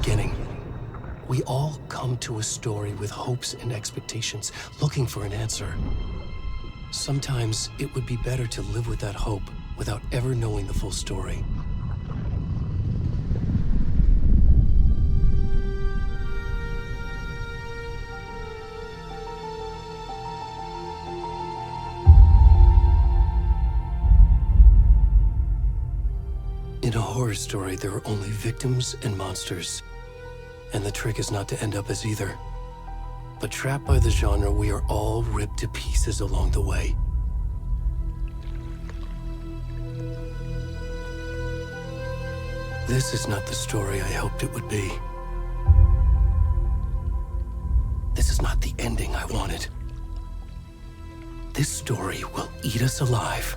beginning. We all come to a story with hopes and expectations, looking for an answer. Sometimes it would be better to live with that hope without ever knowing the full story. In a horror story, there are only victims and monsters. And the trick is not to end up as either. But trapped by the genre, we are all ripped to pieces along the way. This is not the story I hoped it would be. This is not the ending I wanted. This story will eat us alive.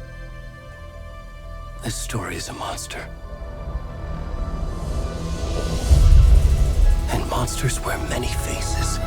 This story is a monster. And monsters wear many faces.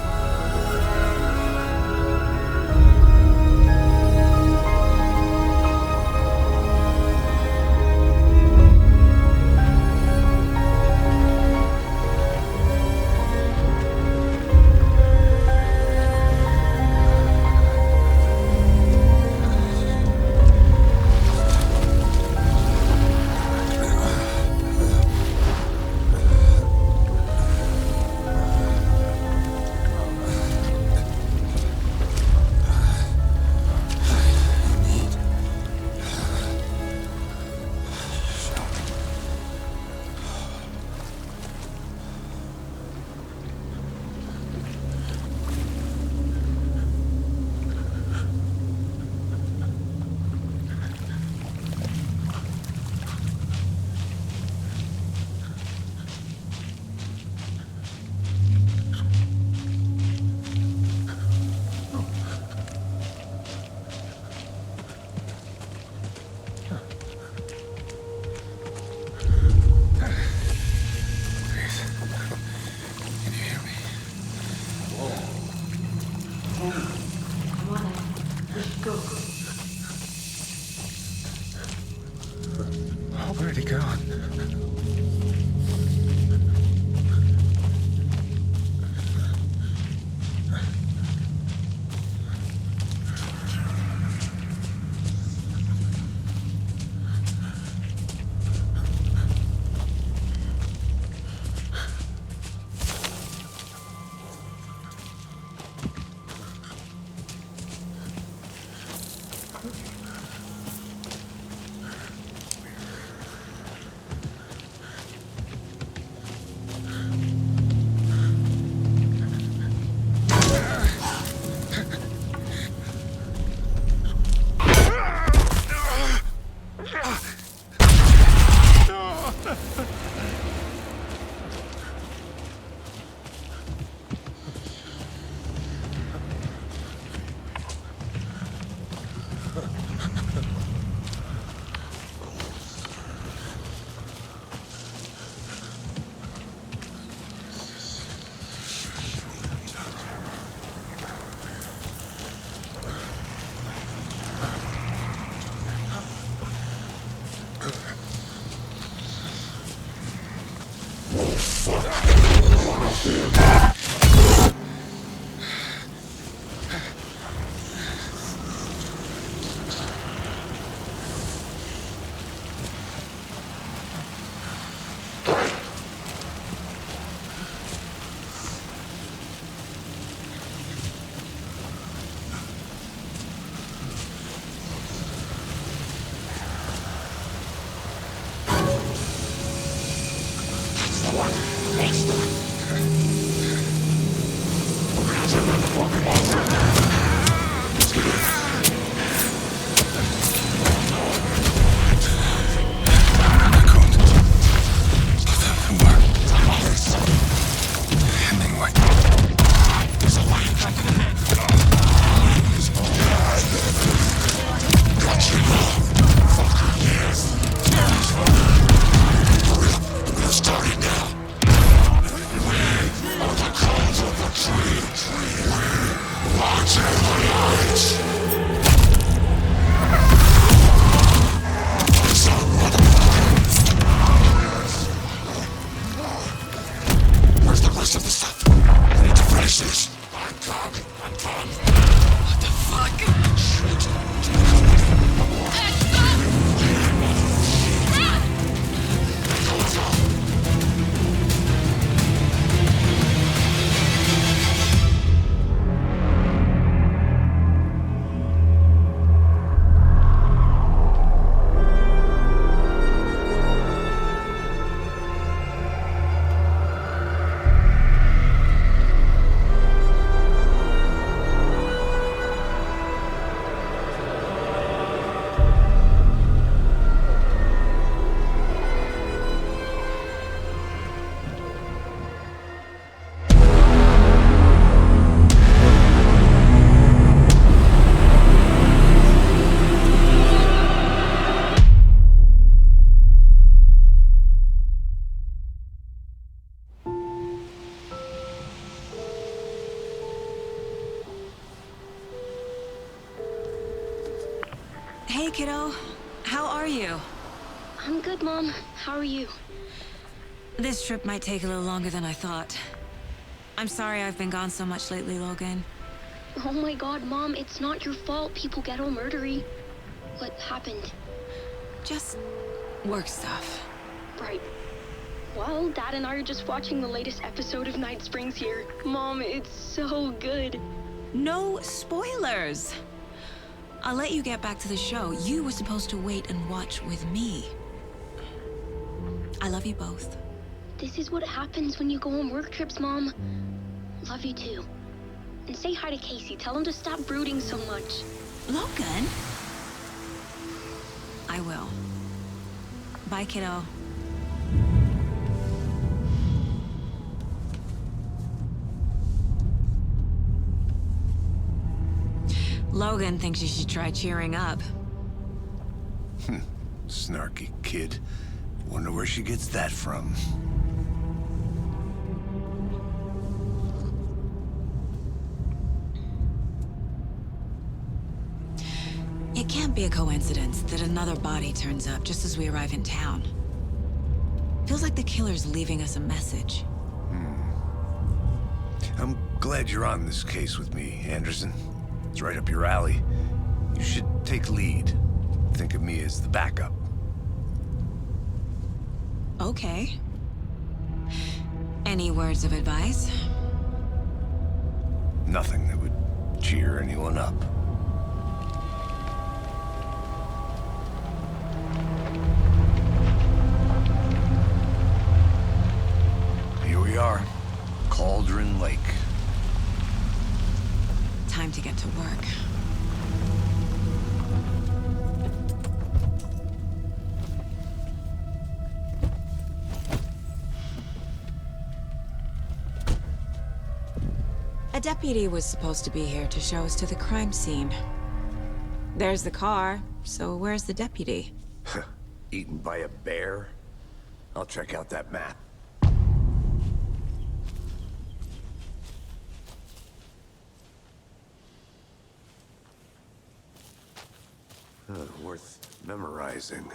Where'd he gone? Watch the lights! rest of the stuff. I need to finish this. I'm done. What the fuck? Hey, kiddo. How are you? I'm good, Mom. How are you? This trip might take a little longer than I thought. I'm sorry I've been gone so much lately, Logan. Oh my god, Mom, it's not your fault people get all murdery. What happened? Just work stuff. Right. Well, Dad and I are just watching the latest episode of Night Springs here. Mom, it's so good. No spoilers! I'll let you get back to the show. You were supposed to wait and watch with me. I love you both. This is what happens when you go on work trips, Mom. Love you too. And say hi to Casey. Tell him to stop brooding so much. Logan? I will. Bye, kiddo. Logan thinks you should try cheering up. Snarky kid. Wonder where she gets that from. It can't be a coincidence that another body turns up just as we arrive in town. Feels like the killer's leaving us a message. I'm glad you're on this case with me, Anderson. It's right up your alley. You should take lead. Think of me as the backup. Okay. Any words of advice? Nothing that would cheer anyone up. Here we are. Cauldron Lake. Time to get to work. A deputy was supposed to be here to show us to the crime scene. There's the car, so where's the deputy? Eaten by a bear? I'll check out that map. Worth memorizing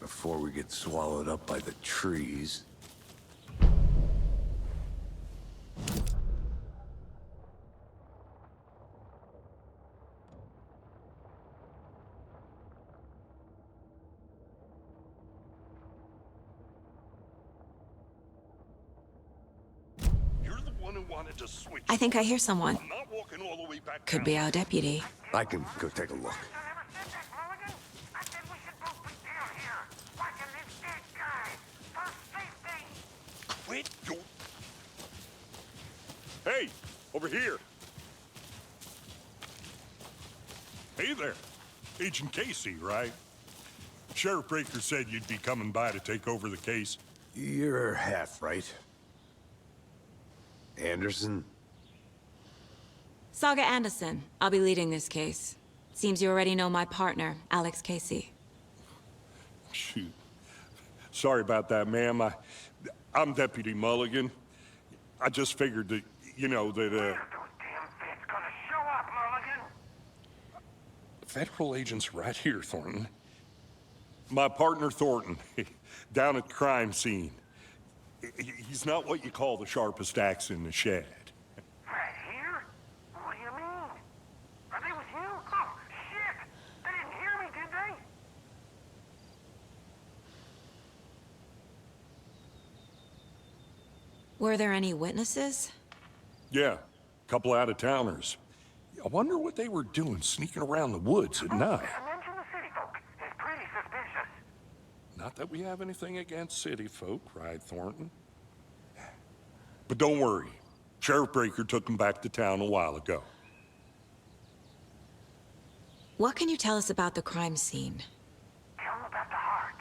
before we get swallowed up by the trees. You're the one who wanted to switch. I think I hear someone. I'm not walking all the way back Could down. be our deputy. I can go take a look. Quit your... Hey, over here. Hey there. Agent Casey, right? Sheriff Breaker said you'd be coming by to take over the case. You're half right. Anderson? Saga Anderson. I'll be leading this case. Seems you already know my partner, Alex Casey. Shoot. Sorry about that, ma'am. I'm Deputy Mulligan. I just figured that, you know, that, Those damn feds gonna show up, Mulligan. Federal agents right here, Thornton. My partner, Thornton, down at the crime scene. He's not what you call the sharpest axe in the shed. Right here? What do you mean? Are they with you? Oh, shit! They didn't hear me, did they? Were there any witnesses? Yeah, couple out-of-towners. I wonder what they were doing sneaking around the woods at night. Mention the city folk. It's pretty suspicious. Not that we have anything against city folk, cried Thornton. But don't worry. Sheriff Breaker took them back to town a while ago. What can you tell us about the crime scene? Tell them about the heart.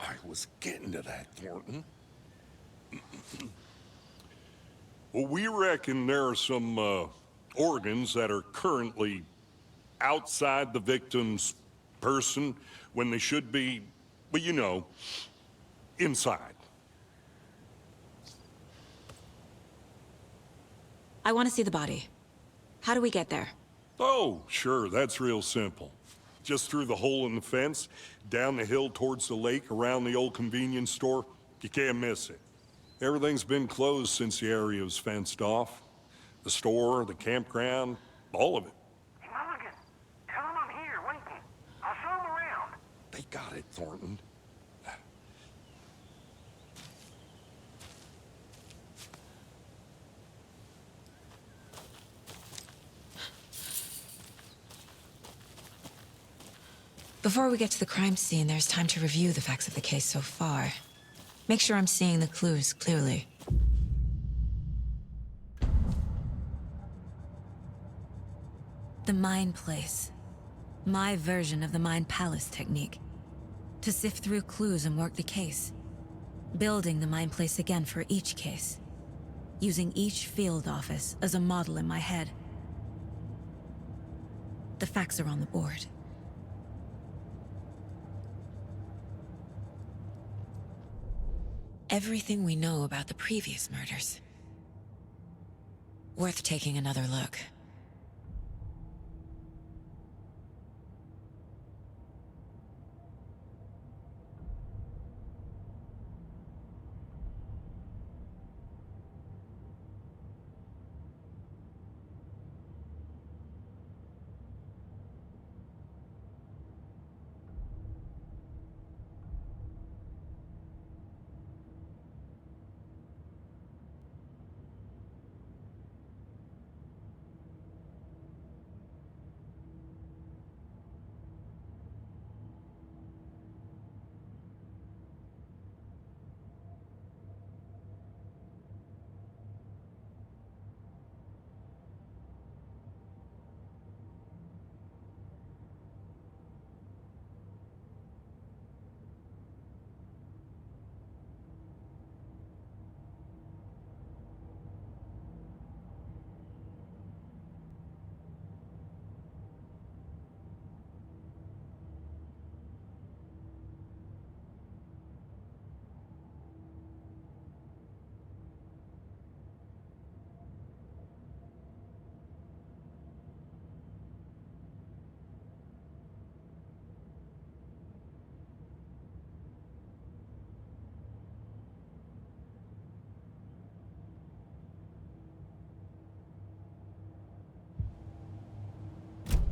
I was getting to that, Thornton. Well, we reckon there are some, organs that are currently outside the victim's person when they should be, well, you know, inside. I want to see the body. How do we get there? Oh, sure, that's real simple. Just through the hole in the fence, down the hill towards the lake, around the old convenience store. You can't miss it. Everything's been closed since the area was fenced off. The store, the campground, all of it. Hey, Mulligan, tell them I'm here waiting. I'll show them around. They got it, Thornton. Before we get to the crime scene, there's time to review the facts of the case so far. Make sure I'm seeing the clues clearly. The Mind Place. My version of the Mind Palace technique. To sift through clues and work the case. Building the Mind Place again for each case. Using each field office as a model in my head. The facts are on the board. Everything we know about the previous murders. Worth taking another look.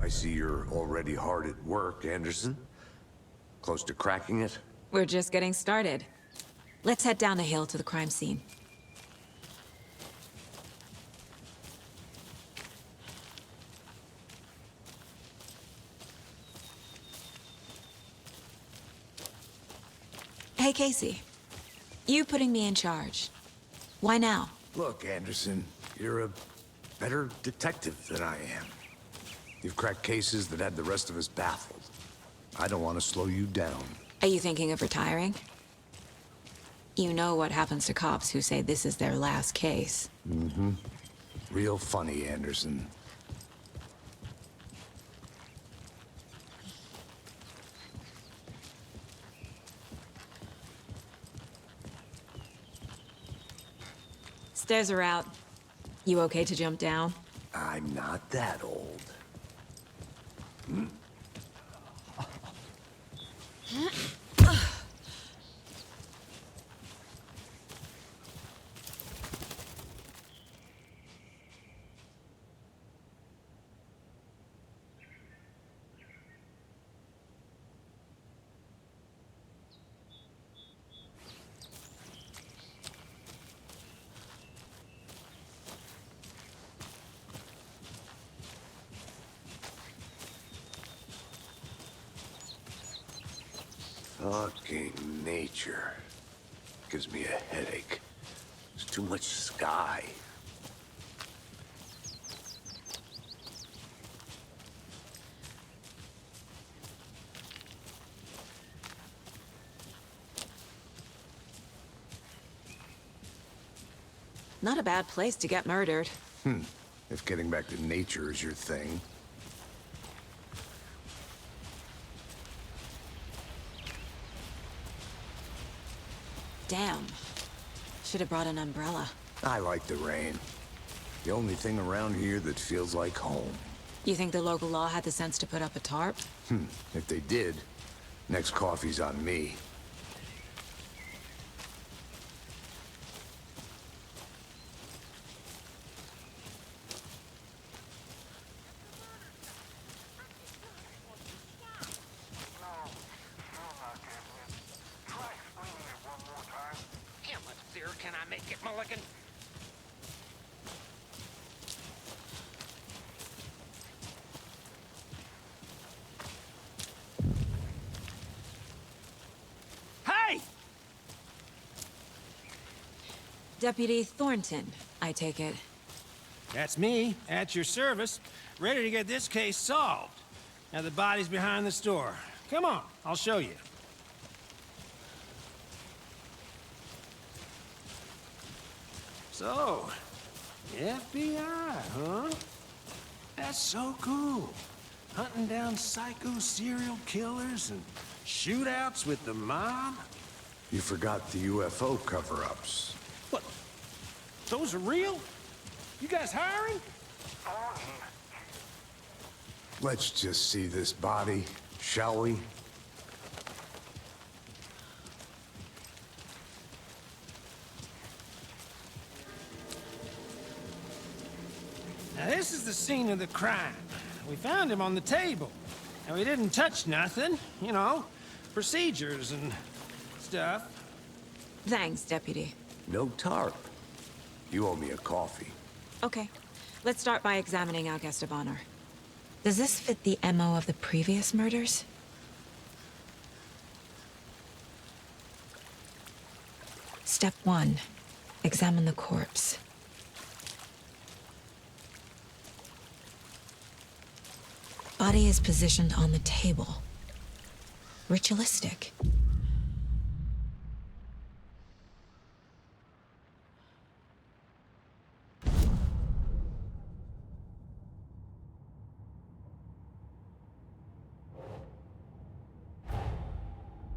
I see you're already hard at work, Anderson. Close to cracking it? We're just getting started. Let's head down the hill to the crime scene. Hey, Casey. You putting me in charge. Why now? Look, Anderson, you're a better detective than I am. You've cracked cases that had the rest of us baffled. I don't want to slow you down. Are you thinking of retiring? You know what happens to cops who say this is their last case. Mm-hmm. Real funny, Anderson. Stairs are out. You okay to jump down? I'm not that old. Fucking nature. Gives me a headache. There's too much sky. Not a bad place to get murdered. If getting back to nature is your thing. Damn. Should have brought an umbrella. I like the rain. The only thing around here that feels like home. You think the local law had the sense to put up a tarp? If they did, next coffee's on me. Can I make it, Mulligan? Hey! Deputy Thornton, I take it. That's me, at your service, ready to get this case solved. Now the body's behind the store. Come on, I'll show you. So, FBI, huh? That's so cool. Hunting down psycho serial killers and shootouts with the mob. You forgot the UFO cover-ups. What? Those are real? You guys hiring? Let's just see this body, shall we? Now this is the scene of the crime. We found him on the table. And we didn't touch nothing, you know, procedures and stuff. Thanks, Deputy. No tarp. You owe me a coffee. Okay, let's start by examining our guest of honor. Does this fit the MO of the previous murders? Step 1. Examine the corpse. Body is positioned on the table. Ritualistic.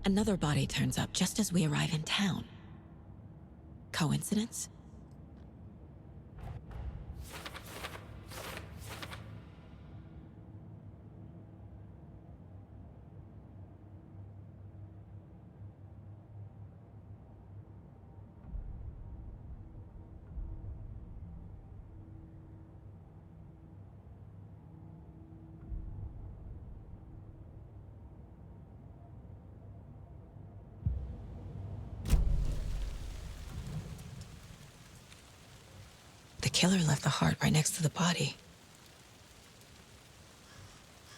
Another body turns up just as we arrive in town. Coincidence? The killer left the heart right next to the body.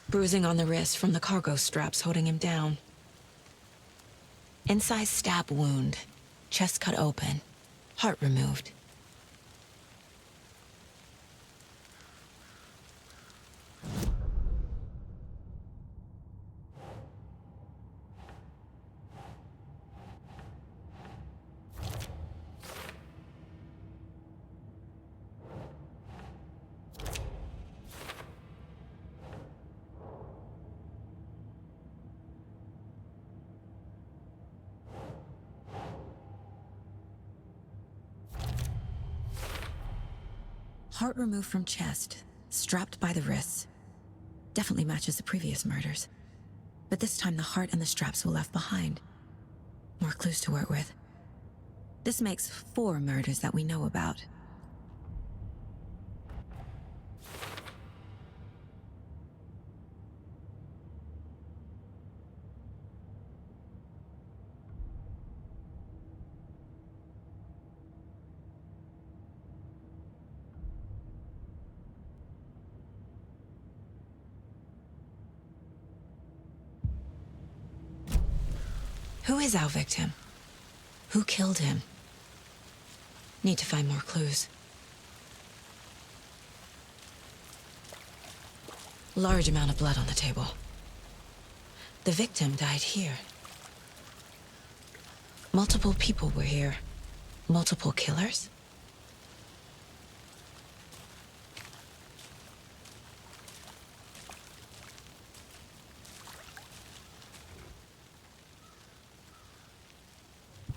Bruising on the wrist from the cargo straps holding him down. Incised stab wound, chest cut open, heart removed. Heart removed from chest, strapped by the wrists. Definitely matches the previous murders. But this time the heart and the straps were left behind. More clues to work with. This makes 4 murders that we know about. Who is our victim? Who killed him? Need to find more clues. Large amount of blood on the table. The victim died here. Multiple people were here. Multiple killers?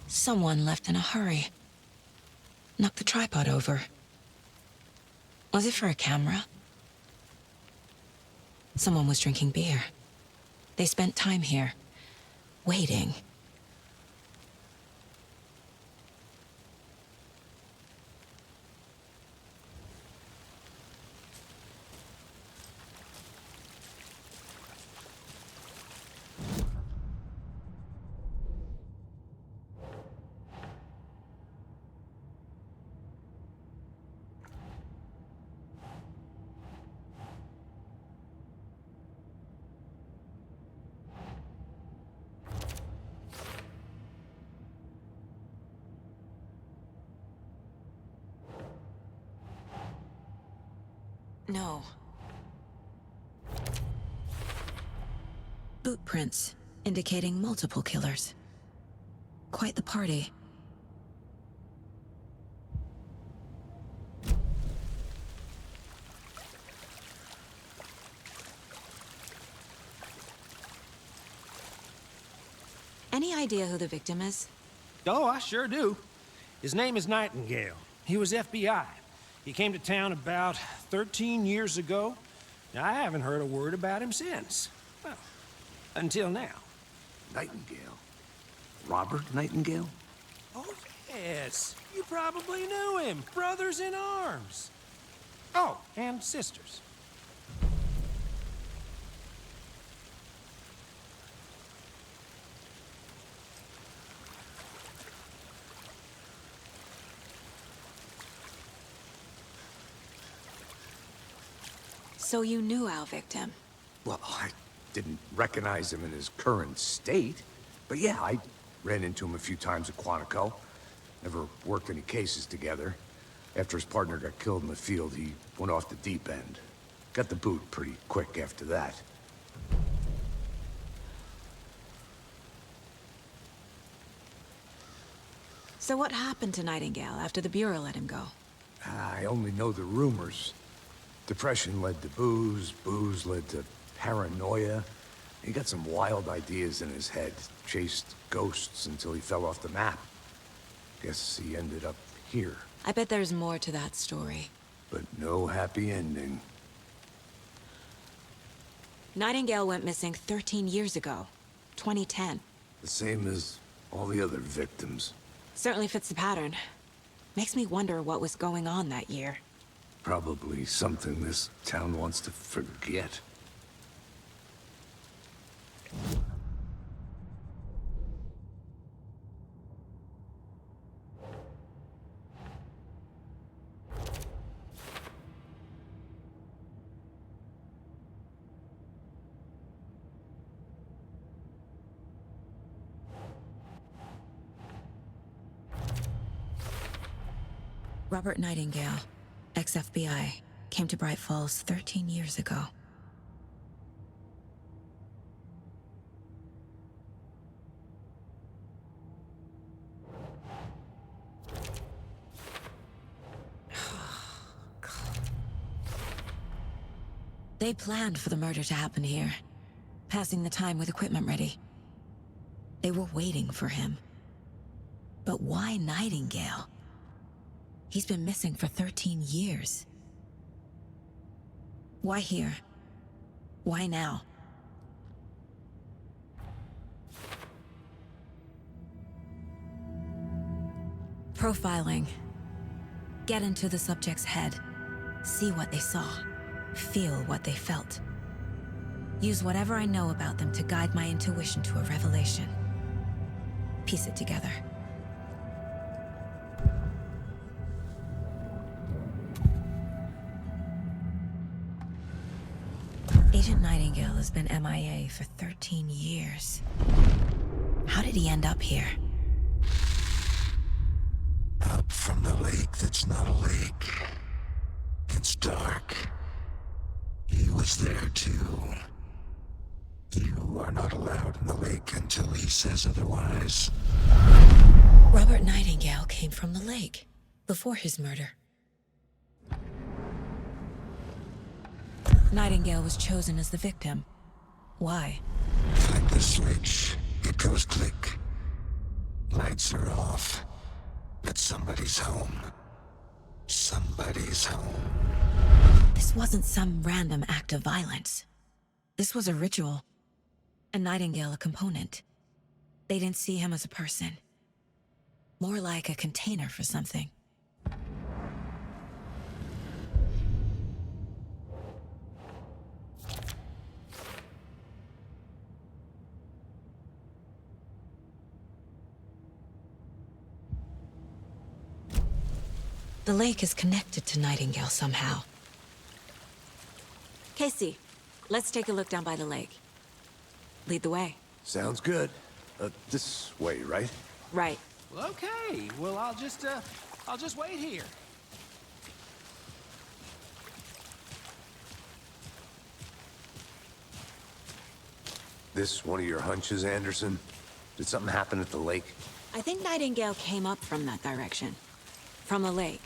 Someone left in a hurry. Knocked the tripod over. Was it for a camera? Someone was drinking beer. They spent time here, waiting. No. Boot prints, indicating multiple killers. Quite the party. Any idea who the victim is? Oh, I sure do. His name is Nightingale. He was FBI. He came to town about 13 years ago. I haven't heard a word about him since. Well, until now. Nightingale? Robert Nightingale? Oh, yes. You probably knew him. Brothers in arms. Oh, and sisters. So you knew our victim? Well, I didn't recognize him in his current state. But yeah, I ran into him a few times at Quantico. Never worked any cases together. After his partner got killed in the field, he went off the deep end. Got the boot pretty quick after that. So what happened to Nightingale after the Bureau let him go? I only know the rumors. Depression led to booze, booze led to paranoia. He got some wild ideas in his head, chased ghosts until he fell off the map. Guess he ended up here. I bet there's more to that story. But no happy ending. Nightingale went missing 13 years ago, 2010. The same as all the other victims. Certainly fits the pattern. Makes me wonder what was going on that year. Probably something this town wants to forget. Robert Nightingale, ex-FBI, came to Bright Falls 13 years ago. They planned for the murder to happen here, passing the time with equipment ready. They were waiting for him. But why Nightingale? He's been missing for 13 years. Why here? Why now? Profiling. Get into the subject's head. See what they saw. Feel what they felt. Use whatever I know about them to guide my intuition to a revelation. Piece it together. Agent Nightingale has been MIA for 13 years. How did he end up here? Up from the lake that's not a lake. It's dark. He was there too. You are not allowed in the lake until he says otherwise. Robert Nightingale came from the lake before his murder. Nightingale was chosen as the victim. Why? Like the switch, it goes click. Lights are off. But somebody's home. Somebody's home. This wasn't some random act of violence. This was a ritual. And Nightingale a component. They didn't see him as a person. More like a container for something. The lake is connected to Nightingale somehow. Casey, let's take a look down by the lake. Lead the way. Sounds good. This way, right? Right. Well, okay. Well, I'll just wait here. This one of your hunches, Anderson? Did something happen at the lake? I think Nightingale came up from that direction. From the lake.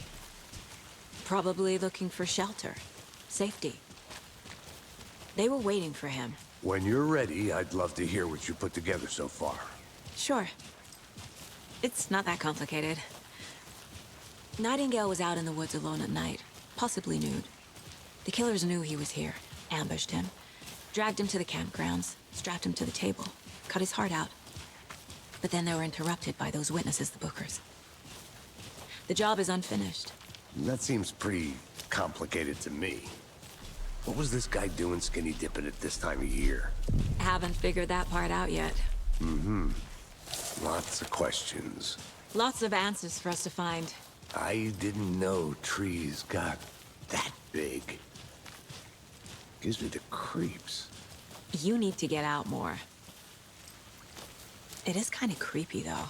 Probably looking for shelter. Safety. They were waiting for him. When you're ready, I'd love to hear what you put together so far. Sure. It's not that complicated. Nightingale was out in the woods alone at night, possibly nude. The killers knew he was here, ambushed him, dragged him to the campgrounds, strapped him to the table, cut his heart out. But then they were interrupted by those witnesses, the Bookers. The job is unfinished. That seems pretty complicated to me. What was this guy doing skinny dipping at this time of year? Haven't figured that part out yet. Mm-hmm. Lots of questions. Lots of answers for us to find. I didn't know trees got that big. Gives me the creeps. You need to get out more. It is kind of creepy, though.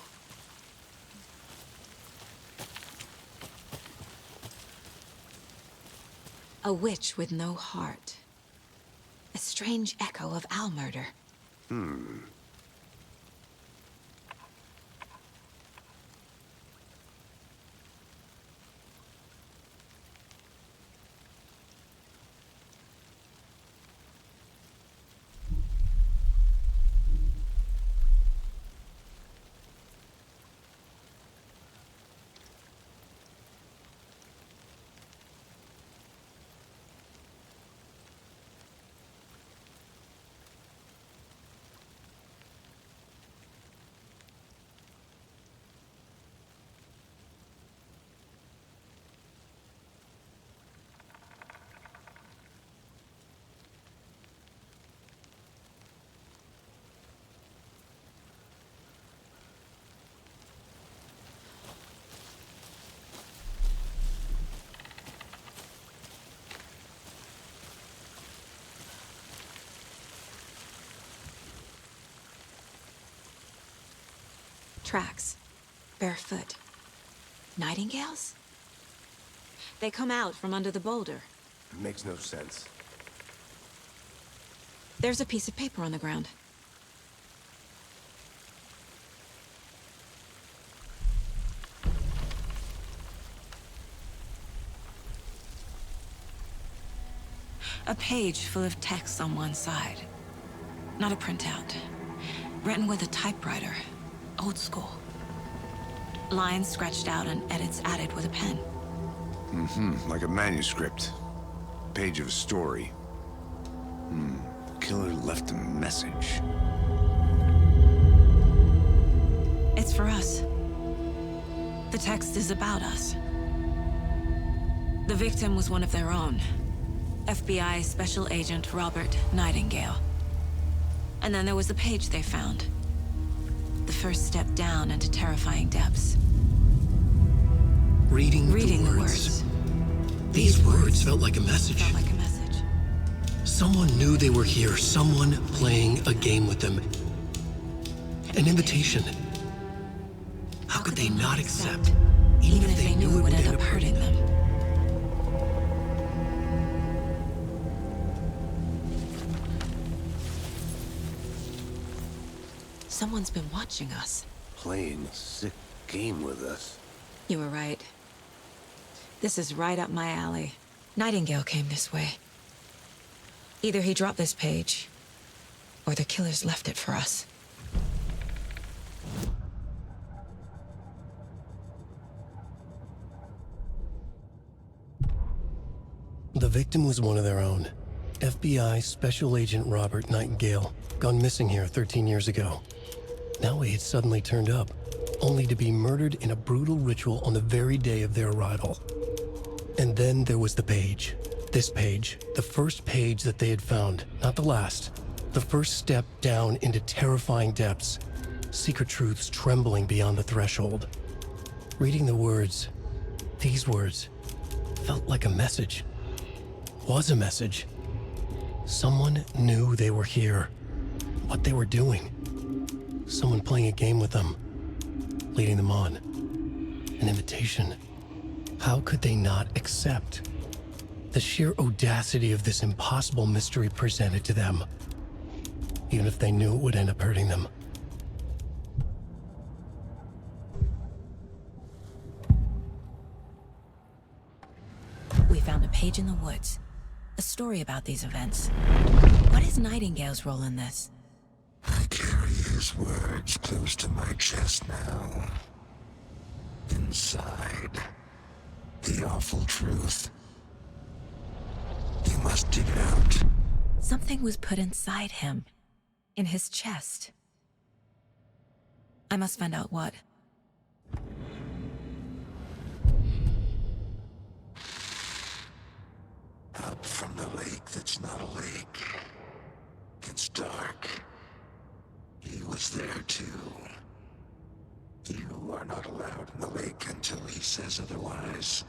A witch with no heart. A strange echo of owl murder. Tracks. Barefoot. Nightingales? They come out from under the boulder. It makes no sense. There's a piece of paper on the ground. A page full of text on one side. Not a printout. Written with a typewriter. Old school. Lines scratched out and edits added with a pen. Mm-hmm, like a manuscript. Page of a story. Killer left a message. It's for us. The text is about us. The victim was one of their own. FBI Special Agent Robert Nightingale. And then there was the page they found. The first step down into terrifying depths. Reading the words. These words felt like a message. Felt like a message. Someone knew they were here, someone playing a game with them. An invitation. How could they not accept, even if they knew it would end up hurting them? Someone's been watching us. Playing a sick game with us. You were right. This is right up my alley. Nightingale came this way. Either he dropped this page, or the killers left it for us. The victim was one of their own. FBI Special Agent Robert Nightingale, gone missing here 13 years ago. Now he had suddenly turned up, only to be murdered in a brutal ritual on the very day of their arrival. And then there was the page. This page, the first page that they had found, not the last. The first step down into terrifying depths. Secret truths trembling beyond the threshold. Reading the words, these words, felt like a message. Was a message. Someone knew they were here. What they were doing. Someone playing a game with them. Leading them on. An invitation. How could they not accept? The sheer audacity of this impossible mystery presented to them. Even if they knew it would end up hurting them. We found a page in the woods. A story about these events. What is Nightingale's role in this? I carry his words close to my chest now. Inside, the awful truth. You must dig it out. Something was put inside him. In his chest. I must find out what. Up from the lake that's not a lake. It's dark. He was there too. You are not allowed in the lake until he says otherwise.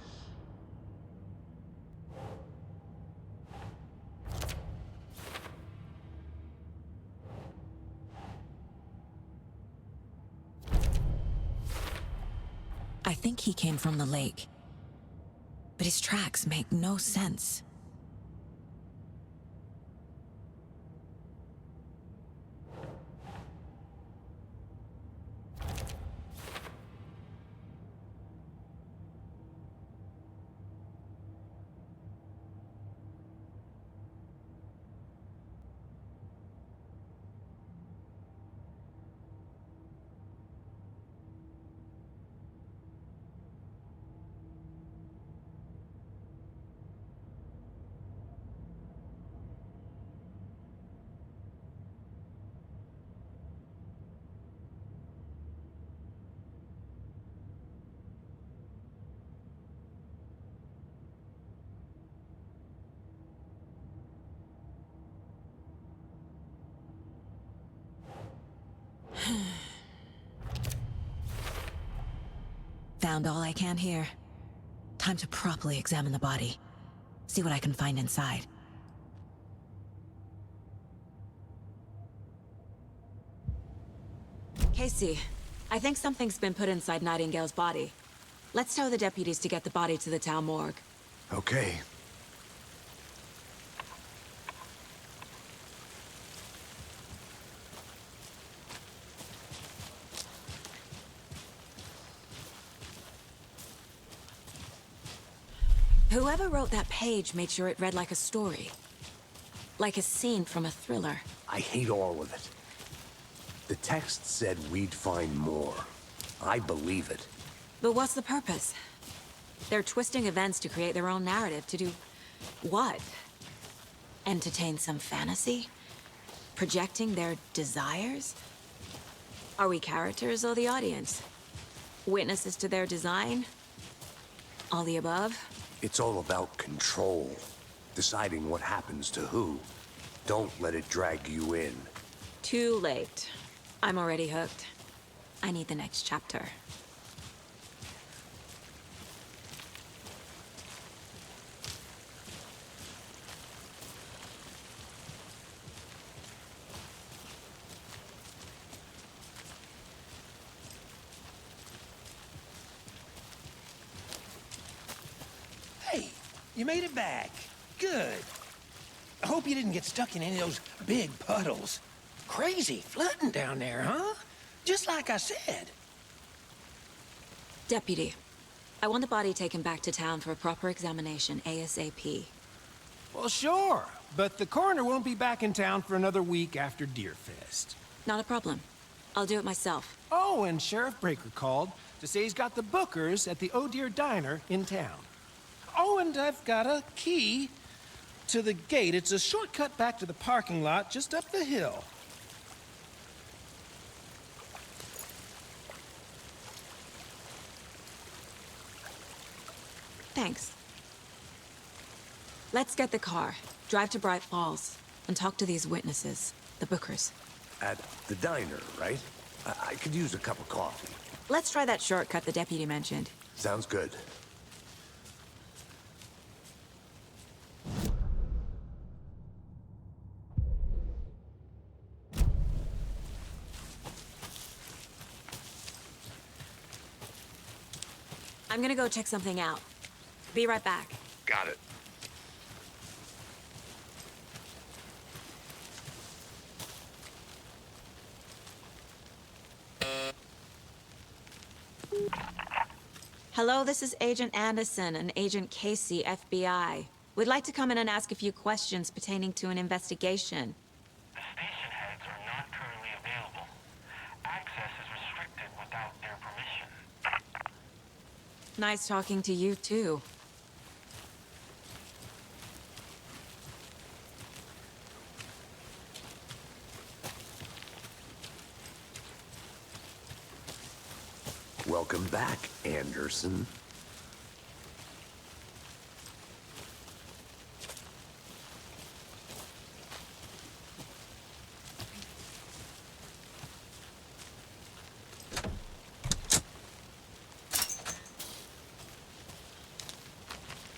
I think he came from the lake. But his tracks make no sense. Found all I can here. Time to properly examine the body. See what I can find inside. Casey, I think something's been put inside Nightingale's body. Let's tell the deputies to get the body to the town morgue. Okay. Whoever wrote that page made sure it read like a story. Like a scene from a thriller. I hate all of it. The text said we'd find more. I believe it. But what's the purpose? They're twisting events to create their own narrative. To do what? Entertain some fantasy? Projecting their desires? Are we characters or the audience? Witnesses to their design? All the above? It's all about control. Deciding what happens to who. Don't let it drag you in. Too late. I'm already hooked. I need the next chapter. You made it back. Good. I hope you didn't get stuck in any of those big puddles. Crazy flooding down there, huh? Just like I said. Deputy, I want the body taken back to town for a proper examination, ASAP. Well, sure. But the coroner won't be back in town for another week after Deerfest. Not a problem. I'll do it myself. Oh, and Sheriff Breaker called to say he's got the Bookers at the Oh Dear Diner in town. Oh, and I've got a key to the gate. It's a shortcut back to the parking lot just up the hill. Thanks. Let's get the car, drive to Bright Falls, and talk to these witnesses, the Bookers. At the diner, right? I could use a cup of coffee. Let's try that shortcut the deputy mentioned. Sounds good. I'm gonna go check something out. Be right back. Got it. Hello, this is Agent Anderson and Agent Casey, FBI. We'd like to come in and ask a few questions pertaining to an investigation. The station heads are not currently available. Access is restricted without their permission. Nice talking to you, too. Welcome back, Anderson.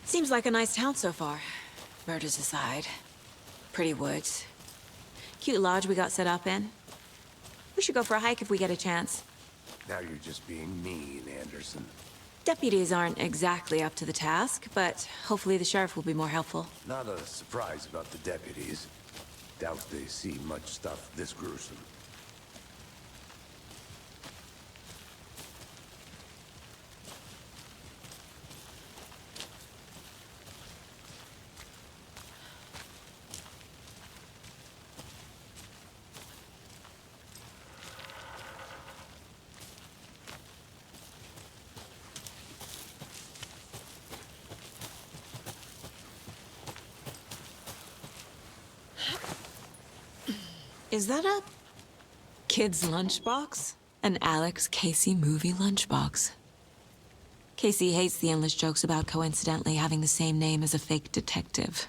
Seems like a nice town so far. Murders aside. Pretty woods. Cute lodge we got set up in. We should go for a hike if we get a chance. Now you're just being mean, Anderson. Deputies aren't exactly up to the task, but hopefully the sheriff will be more helpful. Not a surprise about the deputies. Doubt they see much stuff this gruesome. Is that a kid's lunchbox? An Alex Casey movie lunchbox. Casey hates the endless jokes about coincidentally having the same name as a fake detective.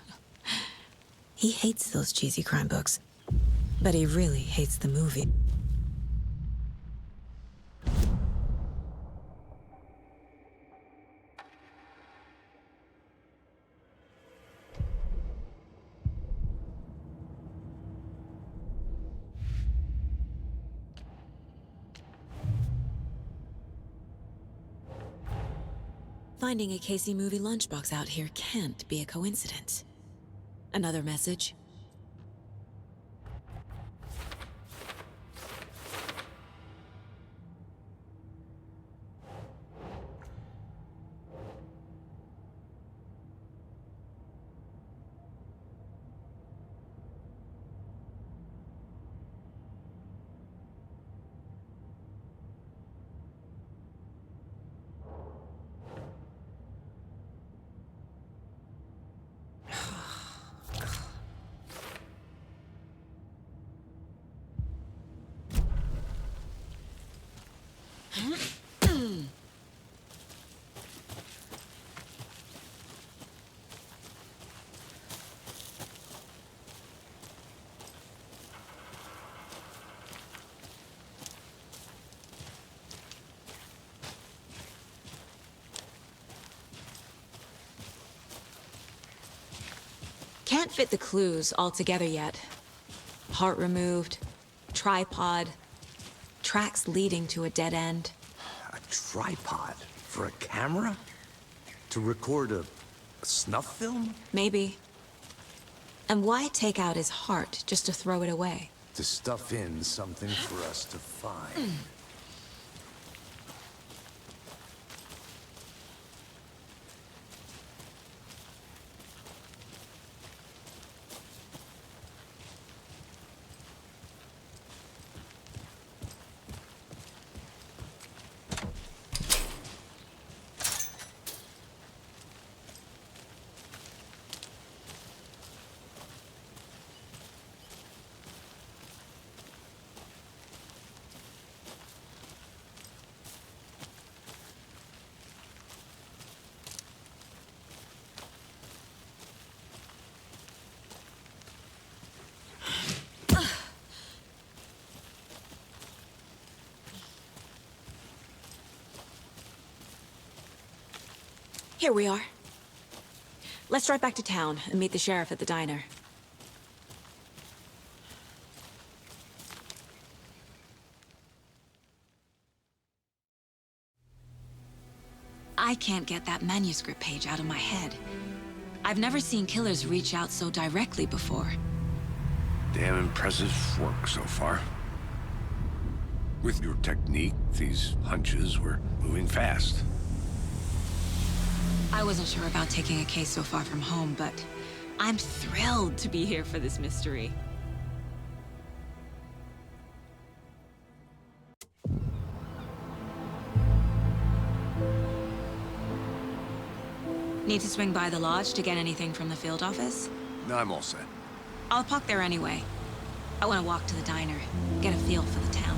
He hates those cheesy crime books, but he really hates the movie. Finding a Casey movie lunchbox out here can't be a coincidence. Another message? Can't fit the clues all together yet. Heart removed, tripod, tracks leading to a dead end. A tripod for a camera? To record a snuff film? Maybe. And why take out his heart just to throw it away? To stuff in something for us to find. Here we are. Let's drive back to town and meet the sheriff at the diner. I can't get that manuscript page out of my head. I've never seen killers reach out so directly before. Damn impressive work so far. With your technique, these hunches were moving fast. I wasn't sure about taking a case so far from home, but I'm thrilled to be here for this mystery. Need to swing by the lodge to get anything from the field office? No, I'm all set. I'll park there anyway. I want to walk to the diner, get a feel for the town.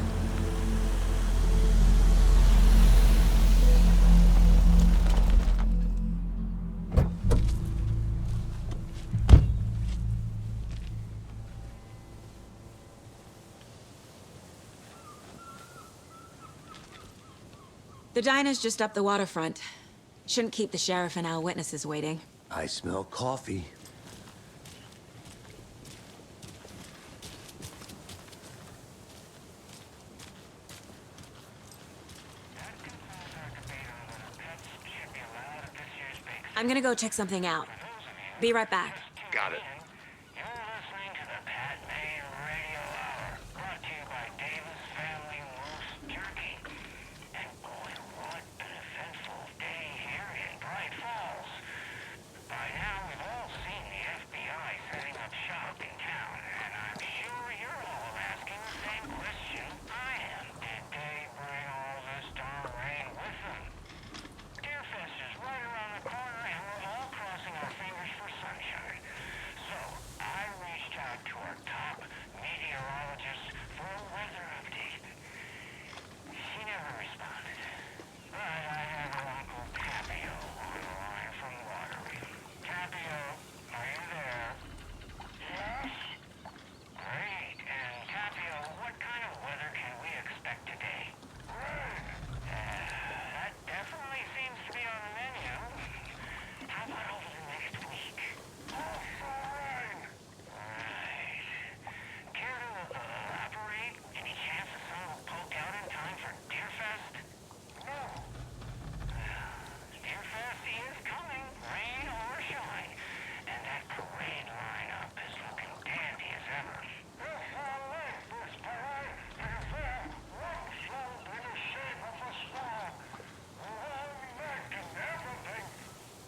The diner's just up the waterfront. Shouldn't keep the sheriff and our witnesses waiting. I smell coffee. I'm gonna go check something out. Be right back. Got it. You're listening to the Pat May Radio Hour, brought to you by Davis Family Moose Jerky. And boy, what an eventful day here in Bright Falls. By now, we've all seen the FBI setting up shop in town, and I'm sure you're all asking the same question I am. Did they bring all this darn rain with them? Deerfest is right around the corner, and we're all crossing our fingers for sunshine. So, I reached out to our top meteorologist for a weather update. She never responded. But I have her Uncle Tapio on the line from Waterloo. Tapio, are you there? Yes? Great. And Tapio, what kind of weather can we expect today? Rain. That definitely seems to be on the menu. How about over the next week? Also rain. Right. Care to elaborate? Any chance the sun will poke out in time for Deerfest? No. Deerfest is coming, rain or shine. And that parade lineup is looking dandy as ever. This late, this parade is there. One show in the shape of a swan. Well making everything.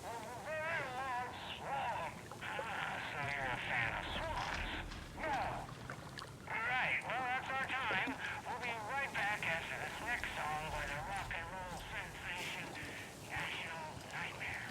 A very large swan. So you're a fan of swans? No. Alright, well that's our time. We'll be right back after this next song by the rock and roll sensation, National Nightmare.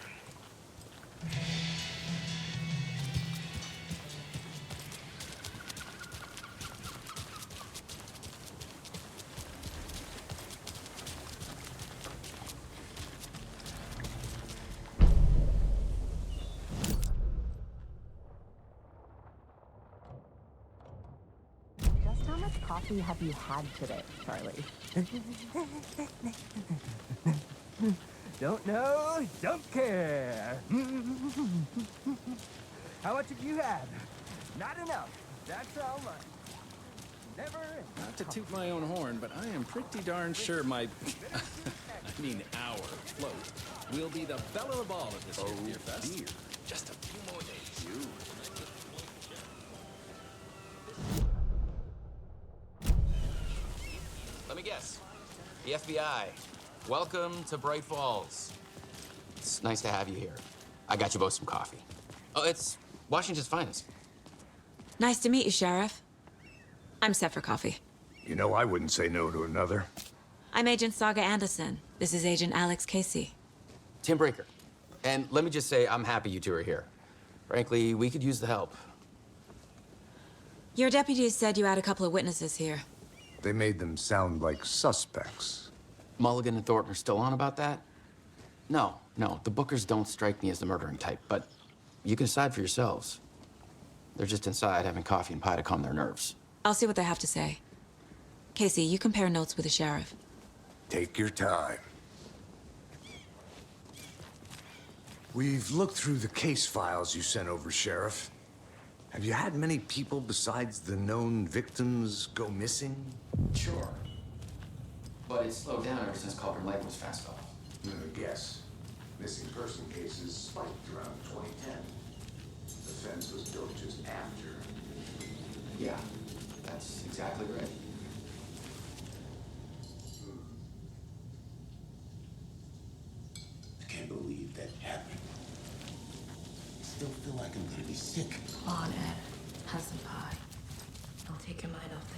Just how much coffee have you had today, Charlie? Don't know, don't care. How much have you had? Not enough. That's how much. Never. Not to toot my own horn, but I am pretty darn sure my... I mean our float will be the belle of the ball at this year's Beer Fest. Dear. Just a few more days. Let me guess. The FBI. Welcome to Bright Falls. It's nice to have you here. I got you both some coffee. Oh, it's Washington's finest. Nice to meet you, Sheriff. I'm set for coffee. You know, I wouldn't say no to another. I'm Agent Saga Anderson. This is Agent Alex Casey. Tim Breaker. And let me just say, I'm happy you two are here. Frankly, we could use the help. Your deputies said you had a couple of witnesses here. They made them sound like suspects. Mulligan and Thornton are still on about that? No, the Bookers don't strike me as the murdering type, but you can decide for yourselves. They're just inside having coffee and pie to calm their nerves. I'll see what they have to say. Casey, you compare notes with the sheriff. Take your time. We've looked through the case files you sent over, Sheriff. Have you had many people besides the known victims go missing? Sure. But it's slowed down ever since Cauldron Lake was fast off. Let me guess. Missing person cases spiked around 2010. The fence was built just after. Yeah, that's exactly right. I can't believe that happened. I still feel like I'm gonna be sick. Come on, Ed. Have some pie. I'll take your mind off things.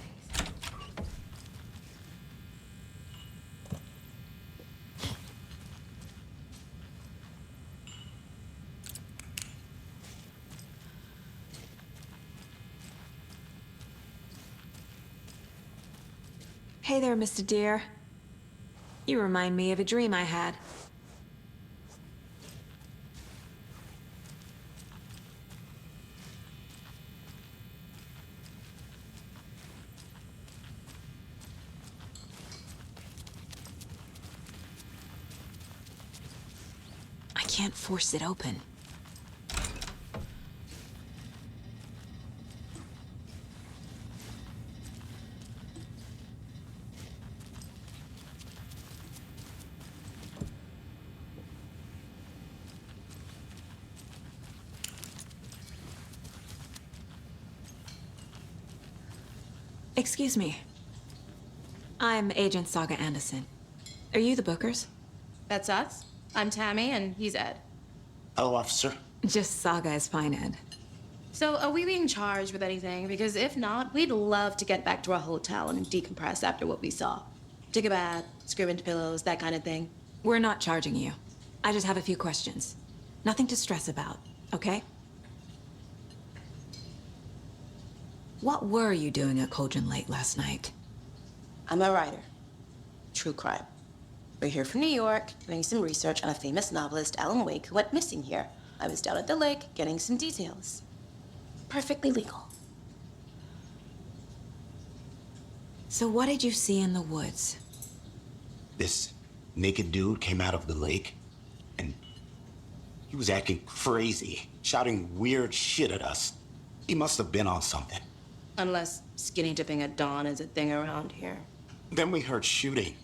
Hey there, Mr. Deer. You remind me of a dream I had. I can't force it open. Excuse me. I'm Agent Saga Anderson. Are you the Bookers? That's us. I'm Tammy, and he's Ed. Hello, officer. Just Saga is fine, Ed. So, are we being charged with anything? Because if not, we'd love to get back to our hotel and decompress after what we saw. Take a bath, scream into pillows, that kind of thing. We're not charging you. I just have a few questions. Nothing to stress about, okay? What were you doing at Cauldron Lake last night? I'm a writer. True crime. We're here from New York, doing some research on a famous novelist, Alan Wake, who went missing here. I was down at the lake, getting some details. Perfectly legal. So what did you see in the woods? This naked dude came out of the lake, and he was acting crazy, shouting weird shit at us. He must have been on something. Unless skinny dipping at dawn is a thing around here. Then we heard shooting.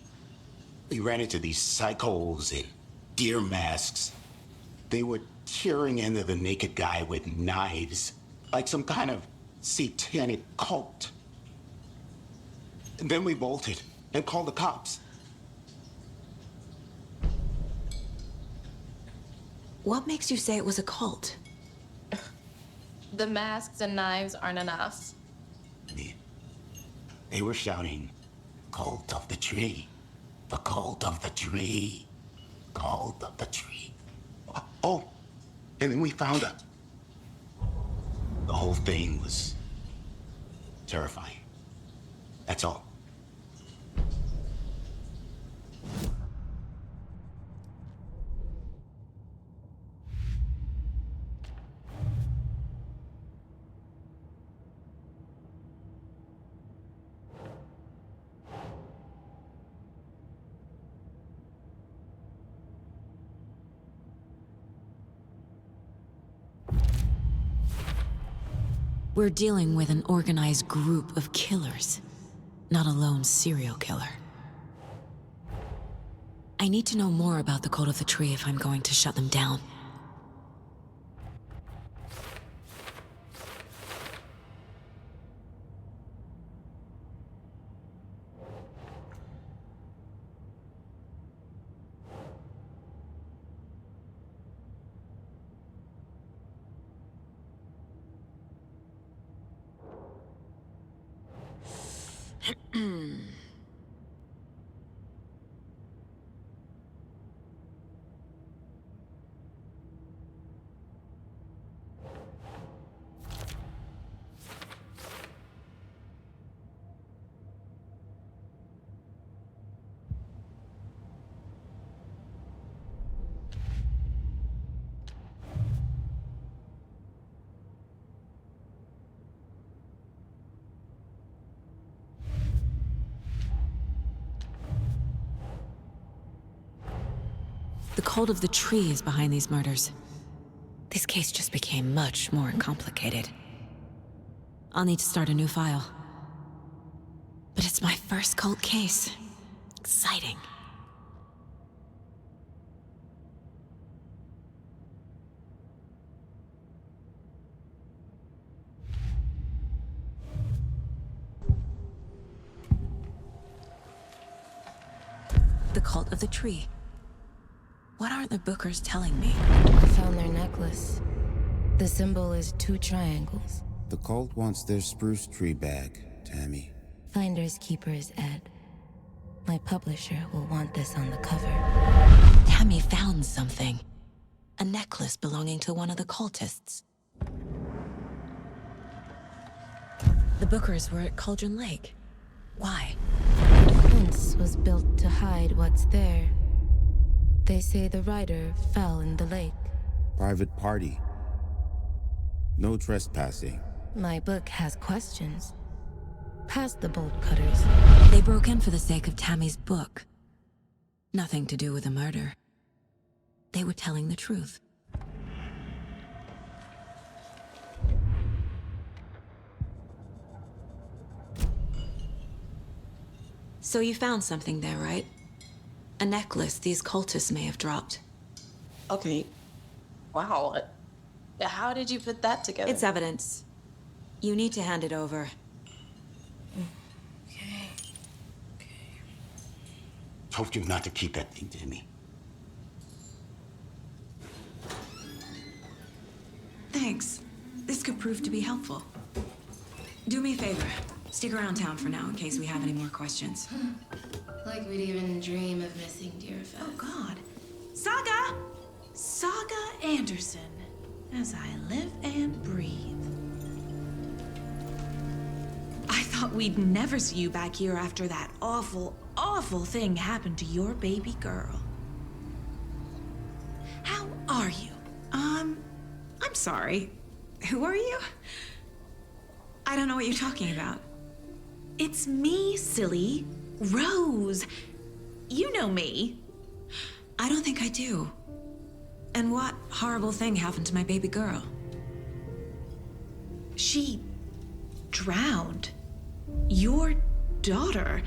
We ran into these psychos in deer masks. They were tearing into the naked guy with knives, like some kind of satanic cult. And then we bolted and called the cops. What makes you say it was a cult? The masks and knives aren't enough. They were shouting, "Cult of the tree, the cult of the tree, cult of the tree." Oh, and then we found her. The whole thing was terrifying. That's all. We're dealing with an organized group of killers, not a lone serial killer. I need to know more about the Cult of the Tree if I'm going to shut them down. The Cult of the Tree is behind these murders. This case just became much more complicated. I'll need to start a new file. But it's my first cult case. Exciting. The Cult of the Tree. What aren't the Bookers telling me? I found their necklace. The symbol is 2 triangles. The cult wants their spruce tree back, Tammy. Finders keepers, Ed. My publisher will want this on the cover. Tammy found something. A necklace belonging to one of the cultists. The Bookers were at Cauldron Lake. Why? The fence was built to hide what's there. They say the rider fell in the lake. Private party. No trespassing. My book has questions. Past the bolt cutters. They broke in for the sake of Tammy's book. Nothing to do with the murder. They were telling the truth. So you found something there, right? A necklace these cultists may have dropped. Okay. Wow. How did you put that together? It's evidence. You need to hand it over. Told you not to keep that thing, Timmy. Thanks. This could prove to be helpful. Do me a favor. Stick around town for now in case we have any more questions. Like we'd even dream of missing Deerfest. Oh, God. Saga! Saga Anderson. As I live and breathe. I thought we'd never see you back here after that awful, awful thing happened to your baby girl. How are you? I'm sorry. Who are you? I don't know what you're talking about. It's me, silly. Rose. You know me. I don't think I do. And what horrible thing happened to my baby girl? She drowned. Your daughter.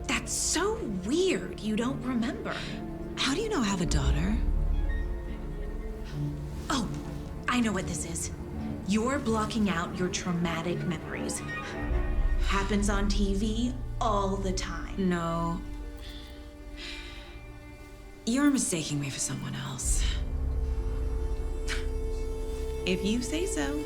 That's so weird you don't remember. How do you know I have a daughter? Oh, I know what this is. You're blocking out your traumatic memories. Happens on TV all the time. No. You're mistaking me for someone else. If you say so.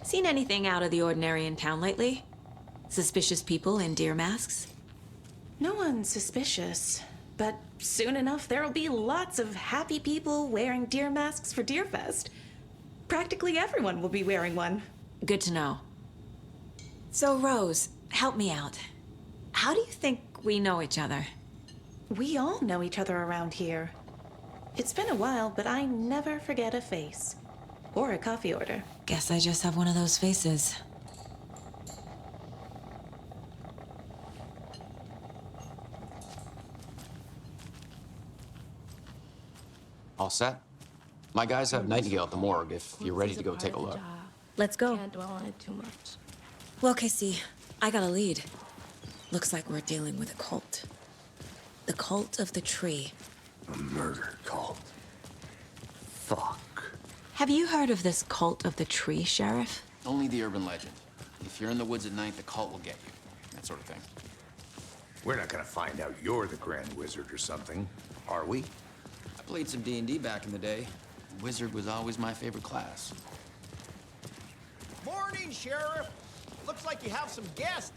Seen anything out of the ordinary in town lately? Suspicious people in deer masks? No one's suspicious, but soon enough there'll be lots of happy people wearing deer masks for Deerfest. Practically everyone will be wearing one. Good to know. So, Rose, help me out. How do you think we know each other? We all know each other around here. It's been a while, but I never forget a face. Or a coffee order. Guess I just have one of those faces. All set? My guys have Nightingale at the morgue if you're ready to go take a look. Let's go. Can't dwell on it too much. Well, Casey, I got a lead. Looks like we're dealing with a cult. The cult of the tree. A murder cult. Fuck. Have you heard of this cult of the tree, Sheriff? Only the urban legend. If you're in the woods at night, the cult will get you. That sort of thing. We're not gonna find out you're the Grand Wizard or something, are we? I played some D&D back in the day. Wizard was always my favorite class. Morning, Sheriff. Looks like you have some guests.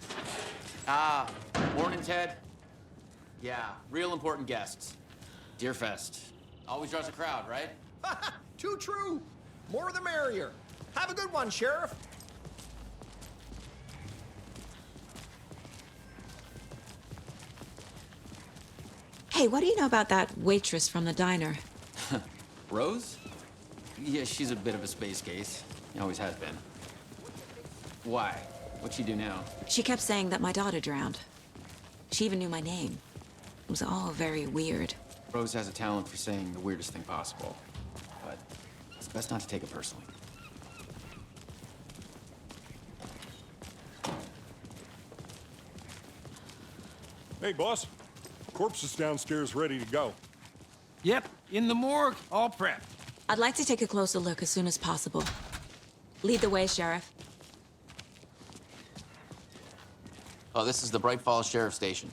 Ah, morning, Ted. Yeah, real important guests. Deerfest. Always draws a crowd, right? Too true. More the merrier. Have a good one, Sheriff. Hey, what do you know about that waitress from the diner? Rose? Yeah, she's a bit of a space case. Always has been. Why? What'd she do now? She kept saying that my daughter drowned. She even knew my name. It was all very weird. Rose has a talent for saying the weirdest thing possible. But it's best not to take it personally. Hey, boss. Corpse is downstairs ready to go. Yep, in the morgue, all prepped. I'd like to take a closer look as soon as possible. Lead the way, Sheriff. Oh, this is the Bright Falls Sheriff Station.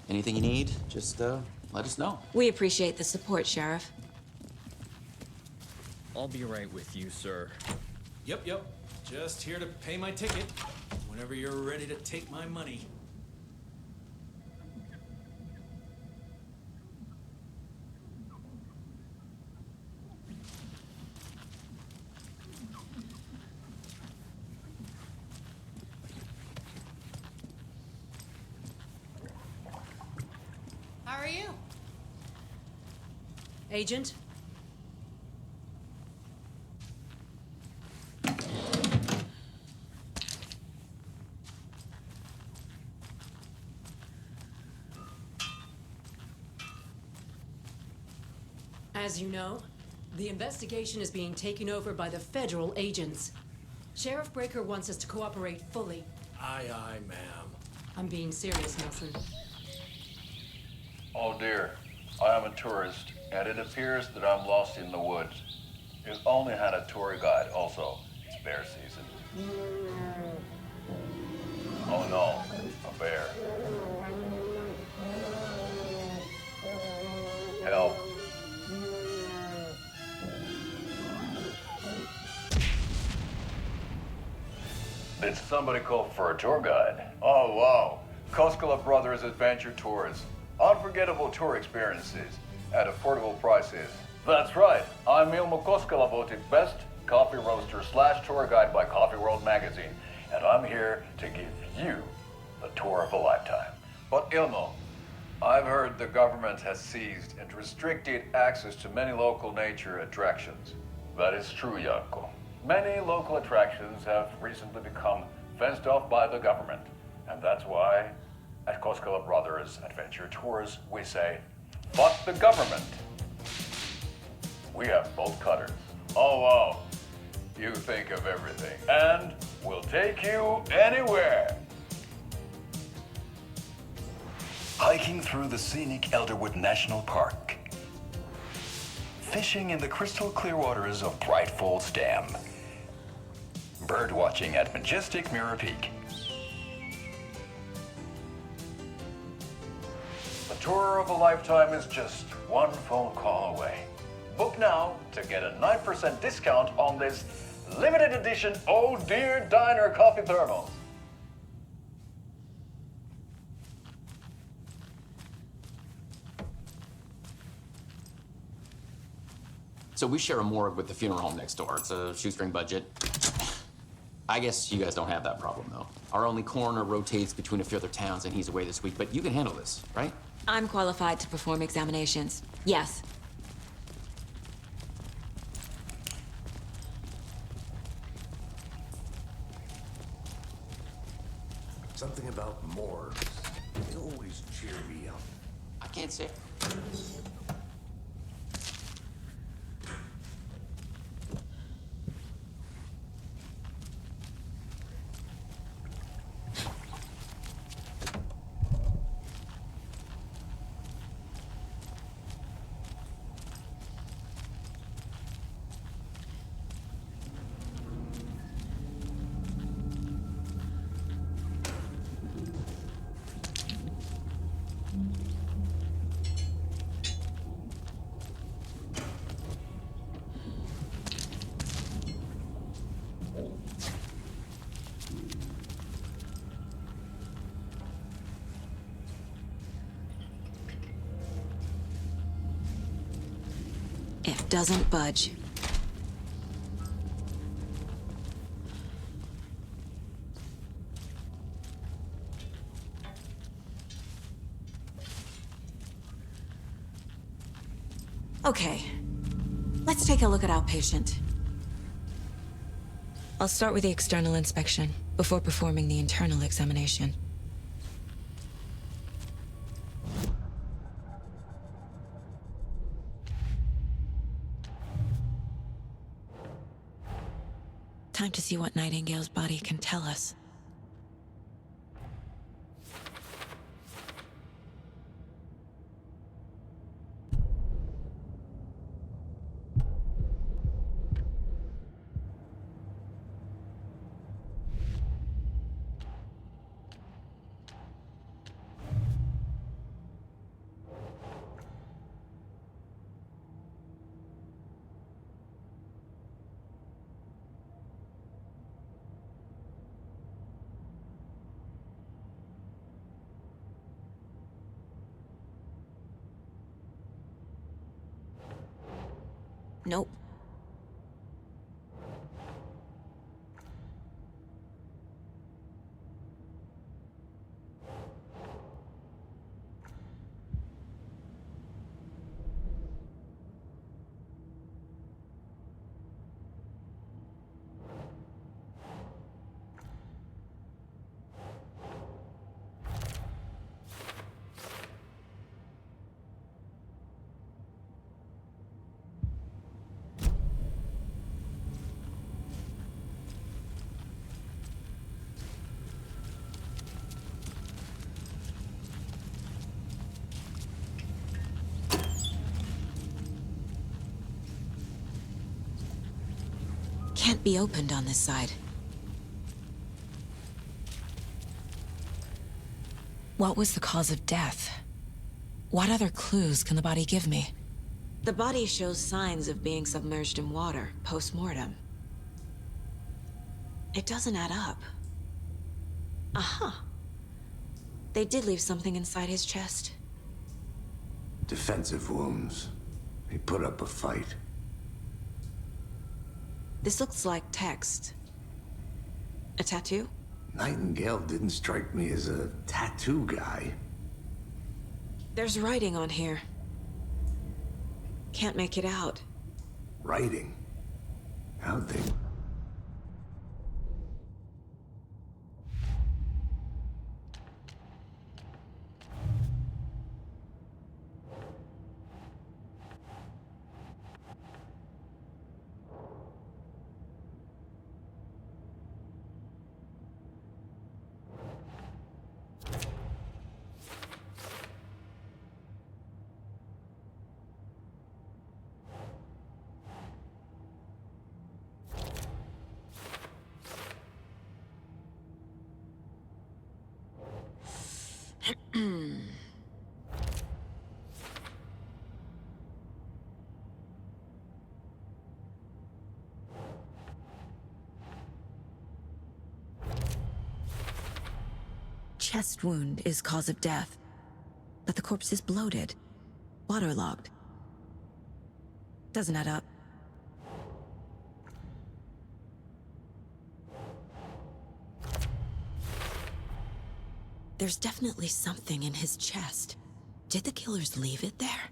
Anything you need, just let us know. We appreciate the support, Sheriff. I'll be right with you, sir. Yep. Just here to pay my ticket. Whenever you're ready to take my money. How are you? Agent? As you know, the investigation is being taken over by the federal agents. Sheriff Breaker wants us to cooperate fully. Aye, ma'am. I'm being serious, Nelson. Oh dear, I am a tourist, and it appears that I'm lost in the woods. You only had a tour guide, also. It's bear season. Oh no, a bear. Help. Did somebody call for a tour guide? Oh wow, Koskela Brothers Adventure Tours. Unforgettable tour experiences at affordable prices. That's right, I'm Ilmo Koskela, voted best coffee roaster / tour guide by Coffee World magazine, and I'm here to give you the tour of a lifetime. But Ilmo, I've heard the government has seized and restricted access to many local nature attractions. That is true, Janko. Many local attractions have recently become fenced off by the government, and that's why at Koskela Brothers Adventure Tours, we say, fuck the government. We have bolt cutters. Oh, wow. You think of everything. And we'll take you anywhere. Hiking through the scenic Elderwood National Park. Fishing in the crystal clear waters of Bright Falls Dam. Bird watching at majestic Mirror Peak. The tour of a lifetime is just one phone call away. Book now to get a 9% discount on this limited edition Oh Dear Diner coffee thermos. So we share a morgue with the funeral home next door. It's a shoestring budget. I guess you guys don't have that problem, though. Our only coroner rotates between a few other towns, and he's away this week, but you can handle this, right? I'm qualified to perform examinations. Yes. about morgues. They always cheer me up. I can't say. It doesn't budge. Okay, let's take a look at our patient. I'll start with the external inspection before performing the internal examination. Time to see what Nightingale's body can tell us. Nope. Can't be opened on this side. What was the cause of death? What other clues can the body give me? The body shows signs of being submerged in water post-mortem. It doesn't add up. Aha. They did leave something inside his chest. Defensive wounds. He put up a fight. This looks like text. A tattoo? Nightingale didn't strike me as a tattoo guy. There's writing on here. Can't make it out. Writing? How'd they... Chest wound is cause of death, but the corpse is bloated, waterlogged. Doesn't add up. There's definitely something in his chest. Did the killers leave it there?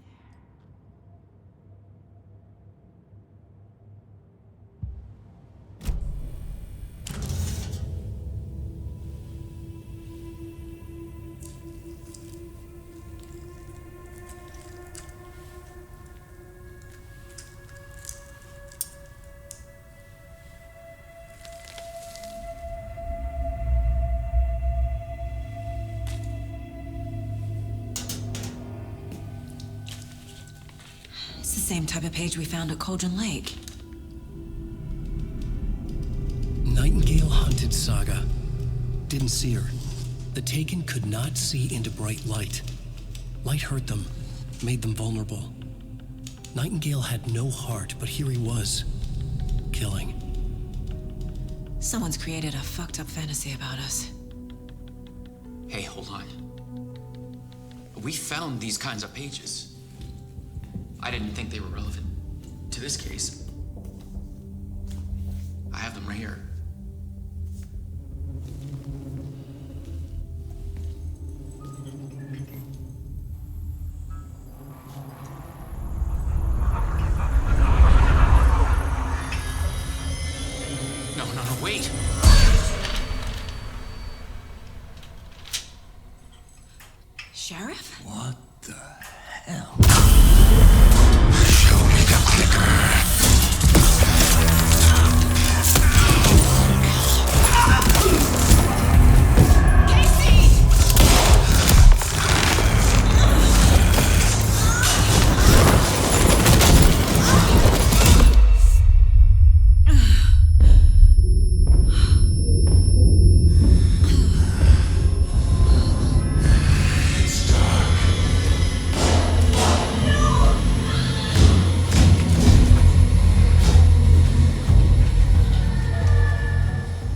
same type of page we found at Cauldron Lake. Nightingale hunted Saga. Didn't see her. The Taken could not see into bright light. Light hurt them, made them vulnerable. Nightingale had no heart, but here he was, killing. Someone's created a fucked up fantasy about us. Hey, hold on. We found these kinds of pages. I didn't think they were relevant to this case. I have them right here. No, wait! Sheriff? What the hell? Show me the clicker.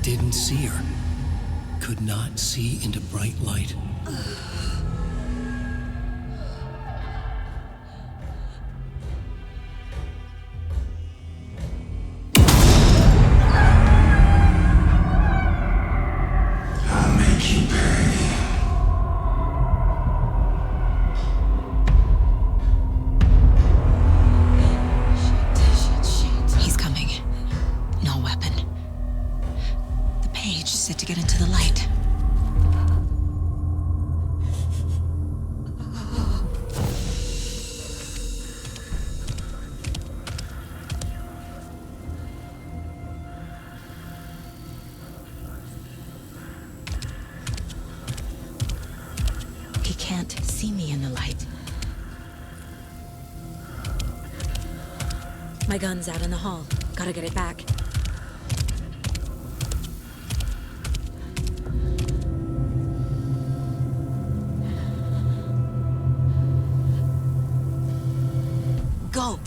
Didn't see her. Could not see into bright light. I'll make you pay. He's coming. No weapon. The page said to get into the light. He can't see me in the light. My gun's out in the hall. Gotta get it back. Go!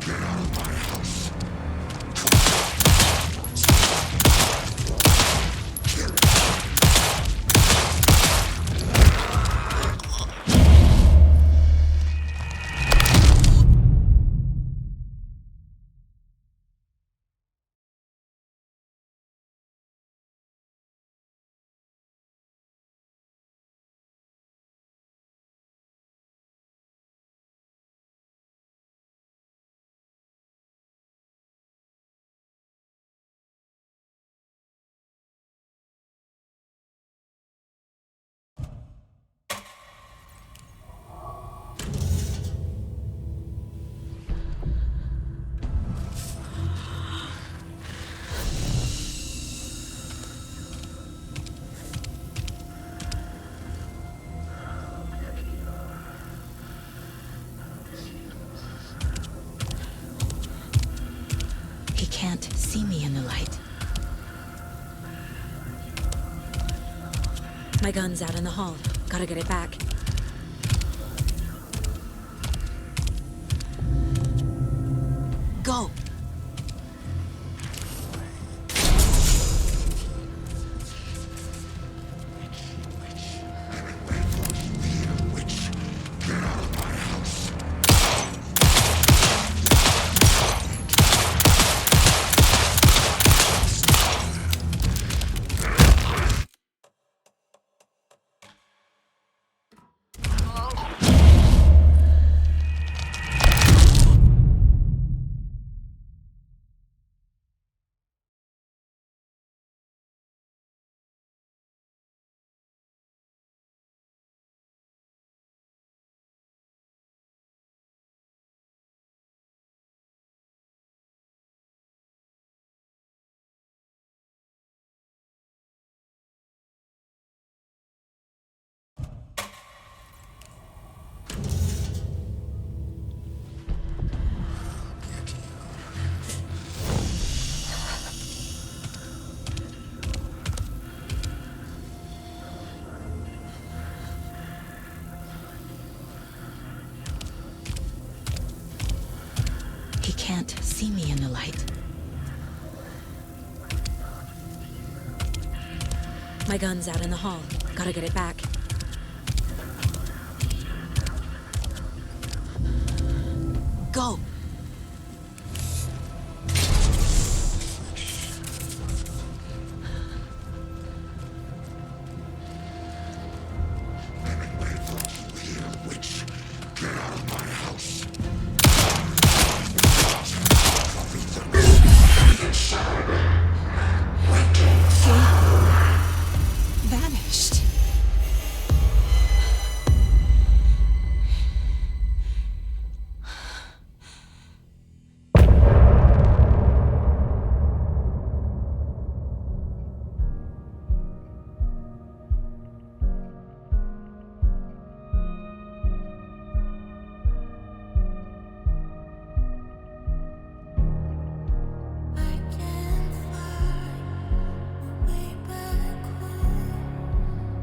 Get out of my house. He can't see me in the light. My gun's out in the hall. Gotta get it back. Go! He can't see me in the light. My gun's out in the hall. Gotta get it back. Go! Vanished.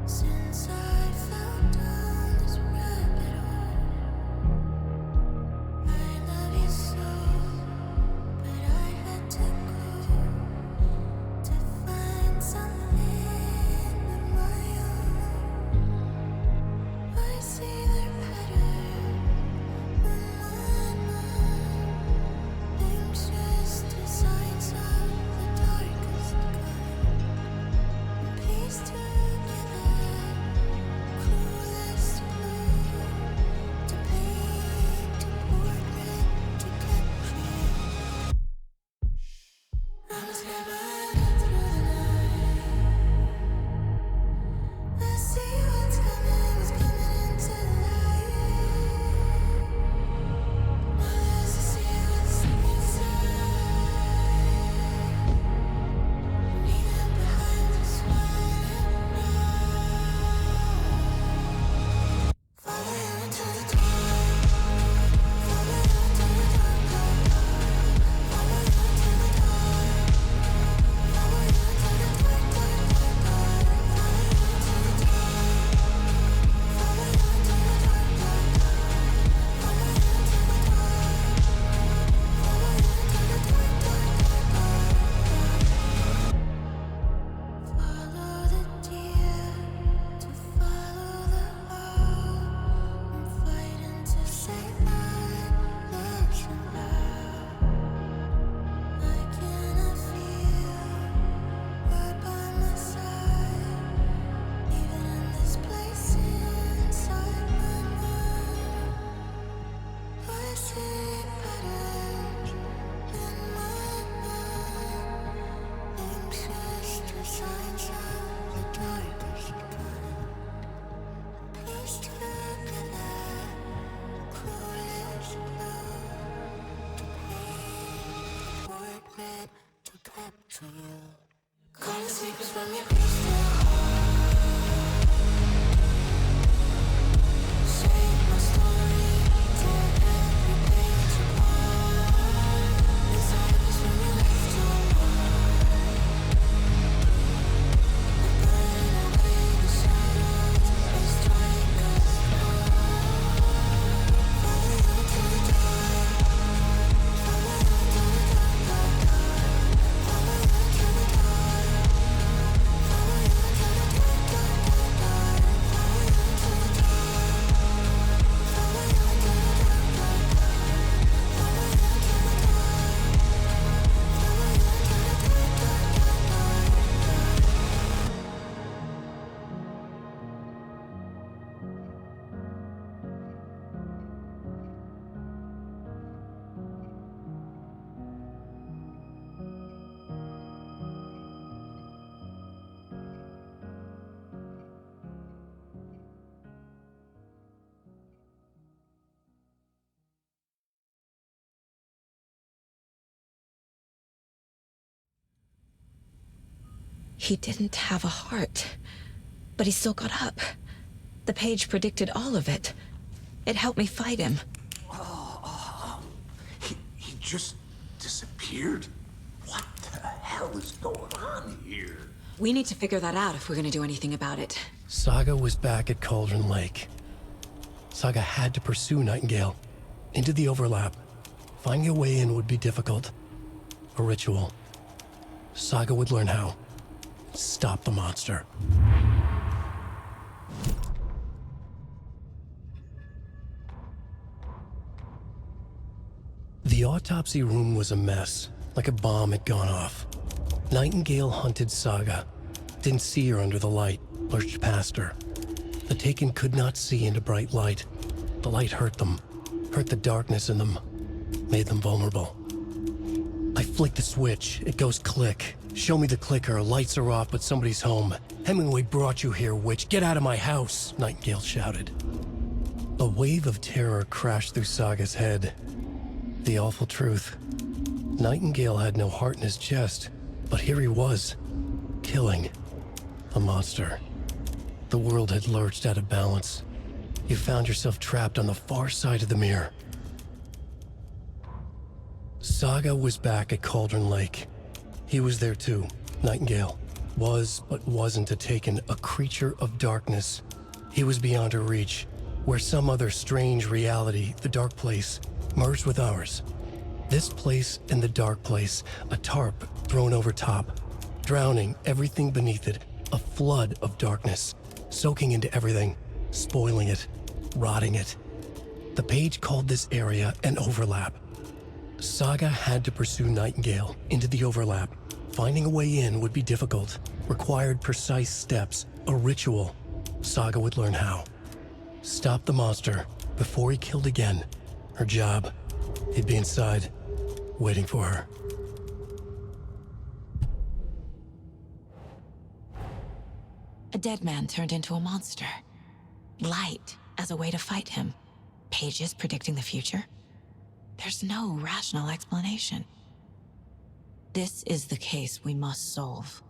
Since I fell down this rabbit hole, I love you so, but I had to go to find something of my own. I see their pattern in my mind, anxious designs of the darkest kind, pieced together. Clueless clue to paint, to portrait, to capture. I was never through the night. I see what's coming into the light. Others I see what's inside. Neither behind the smile. Follow you into the dark. Follow you into the dark. Follow you into the dark. Follow you into the dark, dark, dark, dark. Follow you into the dark. Follow you into the dark, dark, dark. Follow you into the dark. Follow you into the dark, dark, dark, dark. Follow the deer to follow the owl. I'm fighting to save my nation now. I cannot feel right by my side, even in this place inside my mind. I see patterns in my mind, anxious designs of the darkest kind, pieced together, clueless clue to paint, portrait to capture you. Calling secrets from your crystal heart. Save my story, tear every page apart. Inside is when you left your mark. Burn away the shadows and strike us apart. Follow you to the dark. Follow you to the dark, dark, dark. Follow you to the dark. Follow you to the dark, dark, dark, dark. Follow you to the dark. Follow you to the dark, dark, dark. Follow you to the dark. Follow you to the dark, He didn't have a heart, but he still got up. The page predicted all of it. It helped me fight him. He just disappeared? What the hell is going on here? We need to figure that out if we're gonna do anything about it. Saga was back at Cauldron Lake. Saga had to pursue Nightingale into the overlap. Finding a way in would be difficult. A ritual. Saga would learn how. Stop the monster. The autopsy room was a mess, like a bomb had gone off. Nightingale hunted Saga. Didn't see her under the light, lurched past her. The Taken could not see into bright light. The light hurt them, hurt the darkness in them, made them vulnerable. I flick the switch, it goes click. Show me the clicker, lights are off, but somebody's home. Hemingway brought you here, witch. Get out of my house, Nightingale shouted. A wave of terror crashed through Saga's head. The awful truth. Nightingale had no heart in his chest, but here he was, killing a monster. The world had lurched out of balance. You found yourself trapped on the far side of the mirror. Saga was back at Cauldron Lake. He was there too, Nightingale. Was, but wasn't a Taken, a creature of darkness. He was beyond her reach, where some other strange reality, the dark place, merged with ours. This place and the dark place, a tarp thrown over top, drowning everything beneath it, a flood of darkness, soaking into everything, spoiling it, rotting it. The page called this area an overlap. Saga had to pursue Nightingale into the overlap. Finding a way in would be difficult, required precise steps, a ritual. Saga would learn how. Stop the monster before he killed again. Her job. He'd be inside, waiting for her. A dead man turned into a monster. Light as a way to fight him. Pages predicting the future. There's no rational explanation. This is the case we must solve.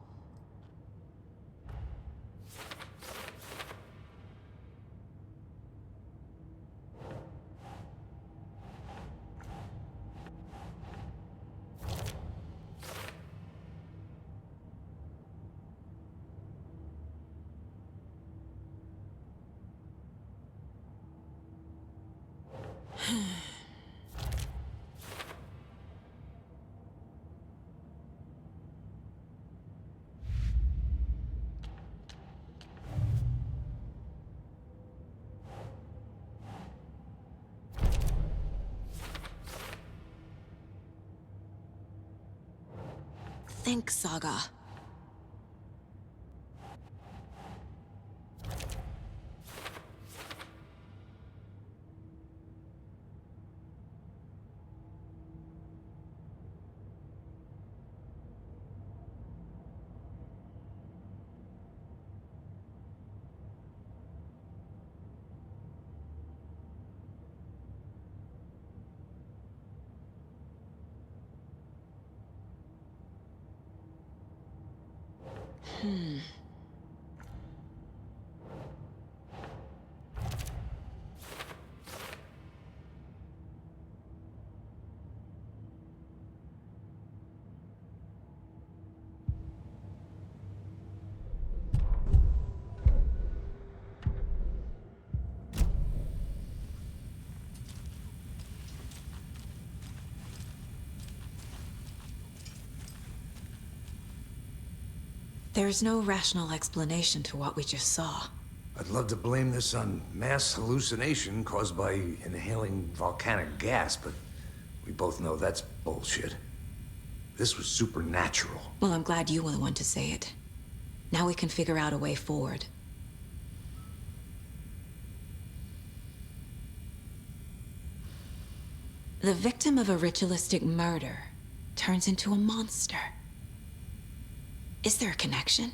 Think, Saga. There's no rational explanation to what we just saw. I'd love to blame this on mass hallucination caused by inhaling volcanic gas, but we both know that's bullshit. This was supernatural. Well, I'm glad you were the one to say it. Now we can figure out a way forward. The victim of a ritualistic murder turns into a monster. Is there a connection?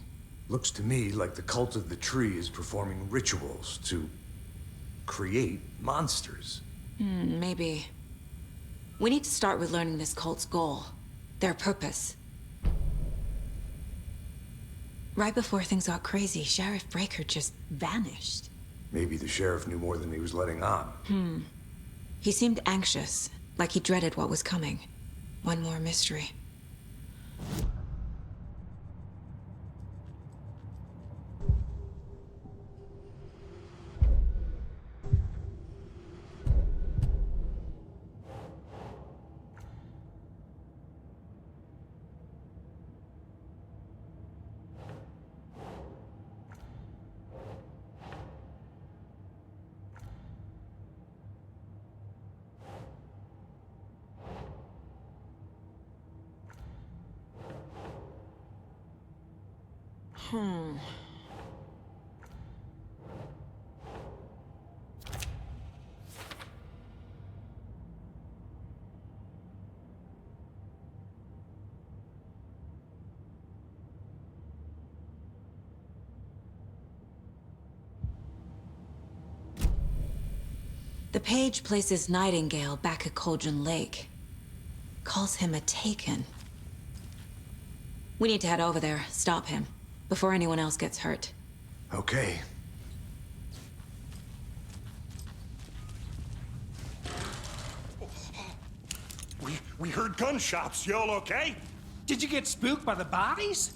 Looks to me like the cult of the tree is performing rituals to create monsters. Maybe. We need to start with learning this cult's goal, their purpose. Right before things got crazy, Sheriff Breaker just vanished. Maybe the sheriff knew more than he was letting on. He seemed anxious, like he dreaded what was coming. One more mystery. The page places Nightingale back at Cauldron Lake. Calls him a Taken. We need to head over there, stop him, before anyone else gets hurt. Okay. We heard gunshots. Y'all okay? Did you get spooked by the bodies?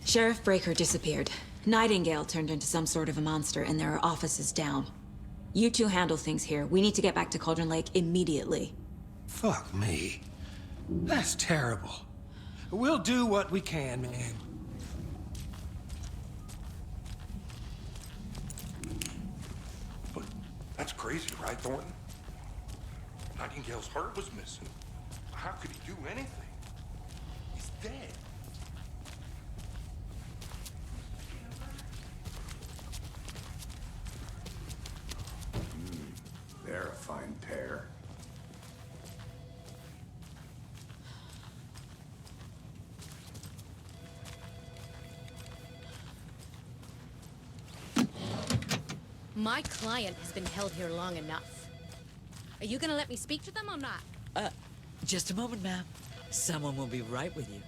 Sheriff Breaker disappeared. Nightingale turned into some sort of a monster, and there are offices down. You two handle things here. We need to get back to Cauldron Lake immediately. Fuck me. That's terrible. We'll do what we can, man. But that's crazy, right, Thornton? Nightingale's heart was missing. How could he do anything? He's dead. They're a fine pair. My client has been held here long enough. Are you gonna let me speak to them or not? Just a moment, ma'am. Someone will be right with you.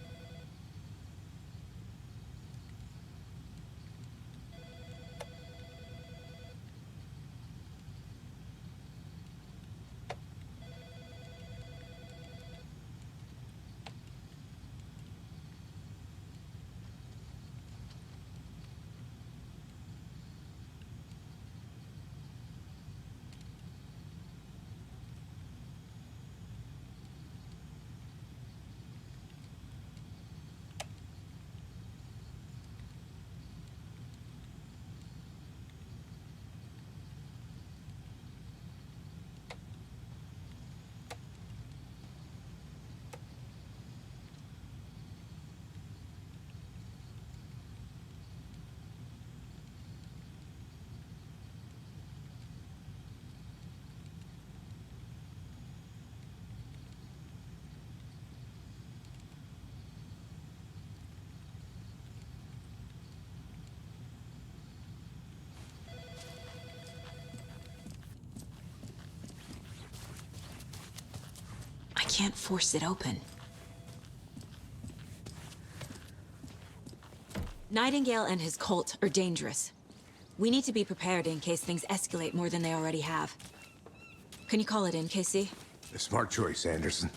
I can't force it open. Nightingale and his cult are dangerous. We need to be prepared in case things escalate more than they already have. Can you call it in, KC? A smart choice, Anderson.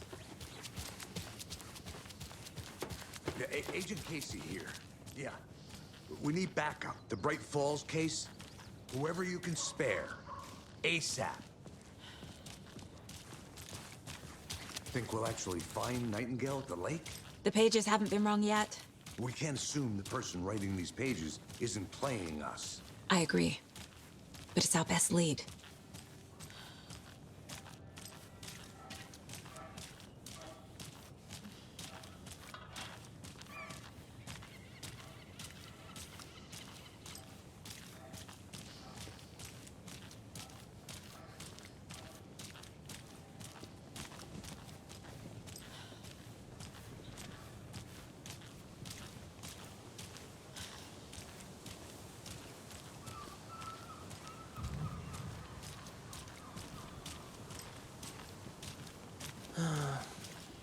Yeah, Agent Casey here. Yeah. We need backup. The Bright Falls case. Whoever you can spare. ASAP. Think we'll actually find Nightingale at the lake? The pages haven't been wrong yet. We can't assume the person writing these pages isn't playing us. I agree. But it's our best lead.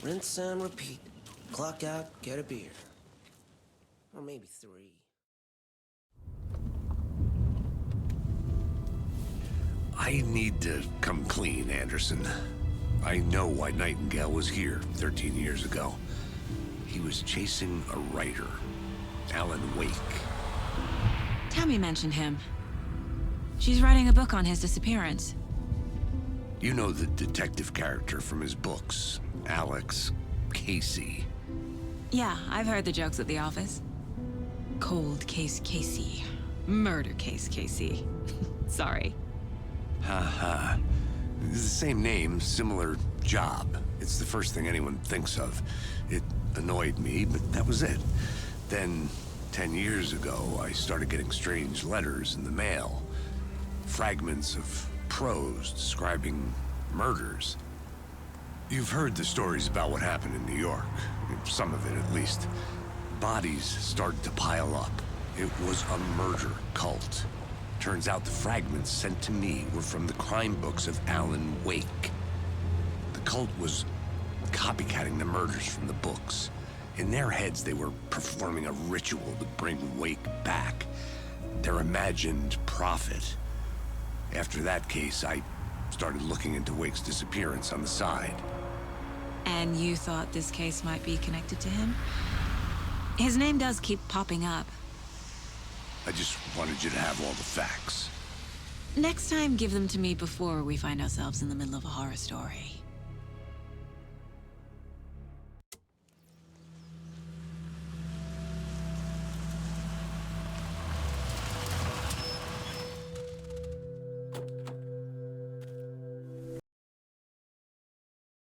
Rinse and repeat. Clock out, get a beer. Or maybe 3. I need to come clean, Anderson. I know why Nightingale was here 13 years ago. He was chasing a writer, Alan Wake. Tammy mentioned him. She's writing a book on his disappearance. You know the detective character from his books, Alex Casey. Yeah, I've heard the jokes at the office. Cold case Casey. Murder case Casey. Sorry. Ha. It's the same name, similar job. It's the first thing anyone thinks of. It annoyed me, but that was it. Then 10 years ago, I started getting strange letters in the mail. Fragments of prose describing murders. You've heard the stories about what happened in New York. Some of it, at least. Bodies started to pile up. It was a murder cult. Turns out the fragments sent to me were from the crime books of Alan Wake. The cult was copycatting the murders from the books. In their heads, they were performing a ritual to bring Wake back. Their imagined prophet. After that case, I started looking into Wake's disappearance on the side. And you thought this case might be connected to him? His name does keep popping up. I just wanted you to have all the facts. Next time, give them to me before we find ourselves in the middle of a horror story.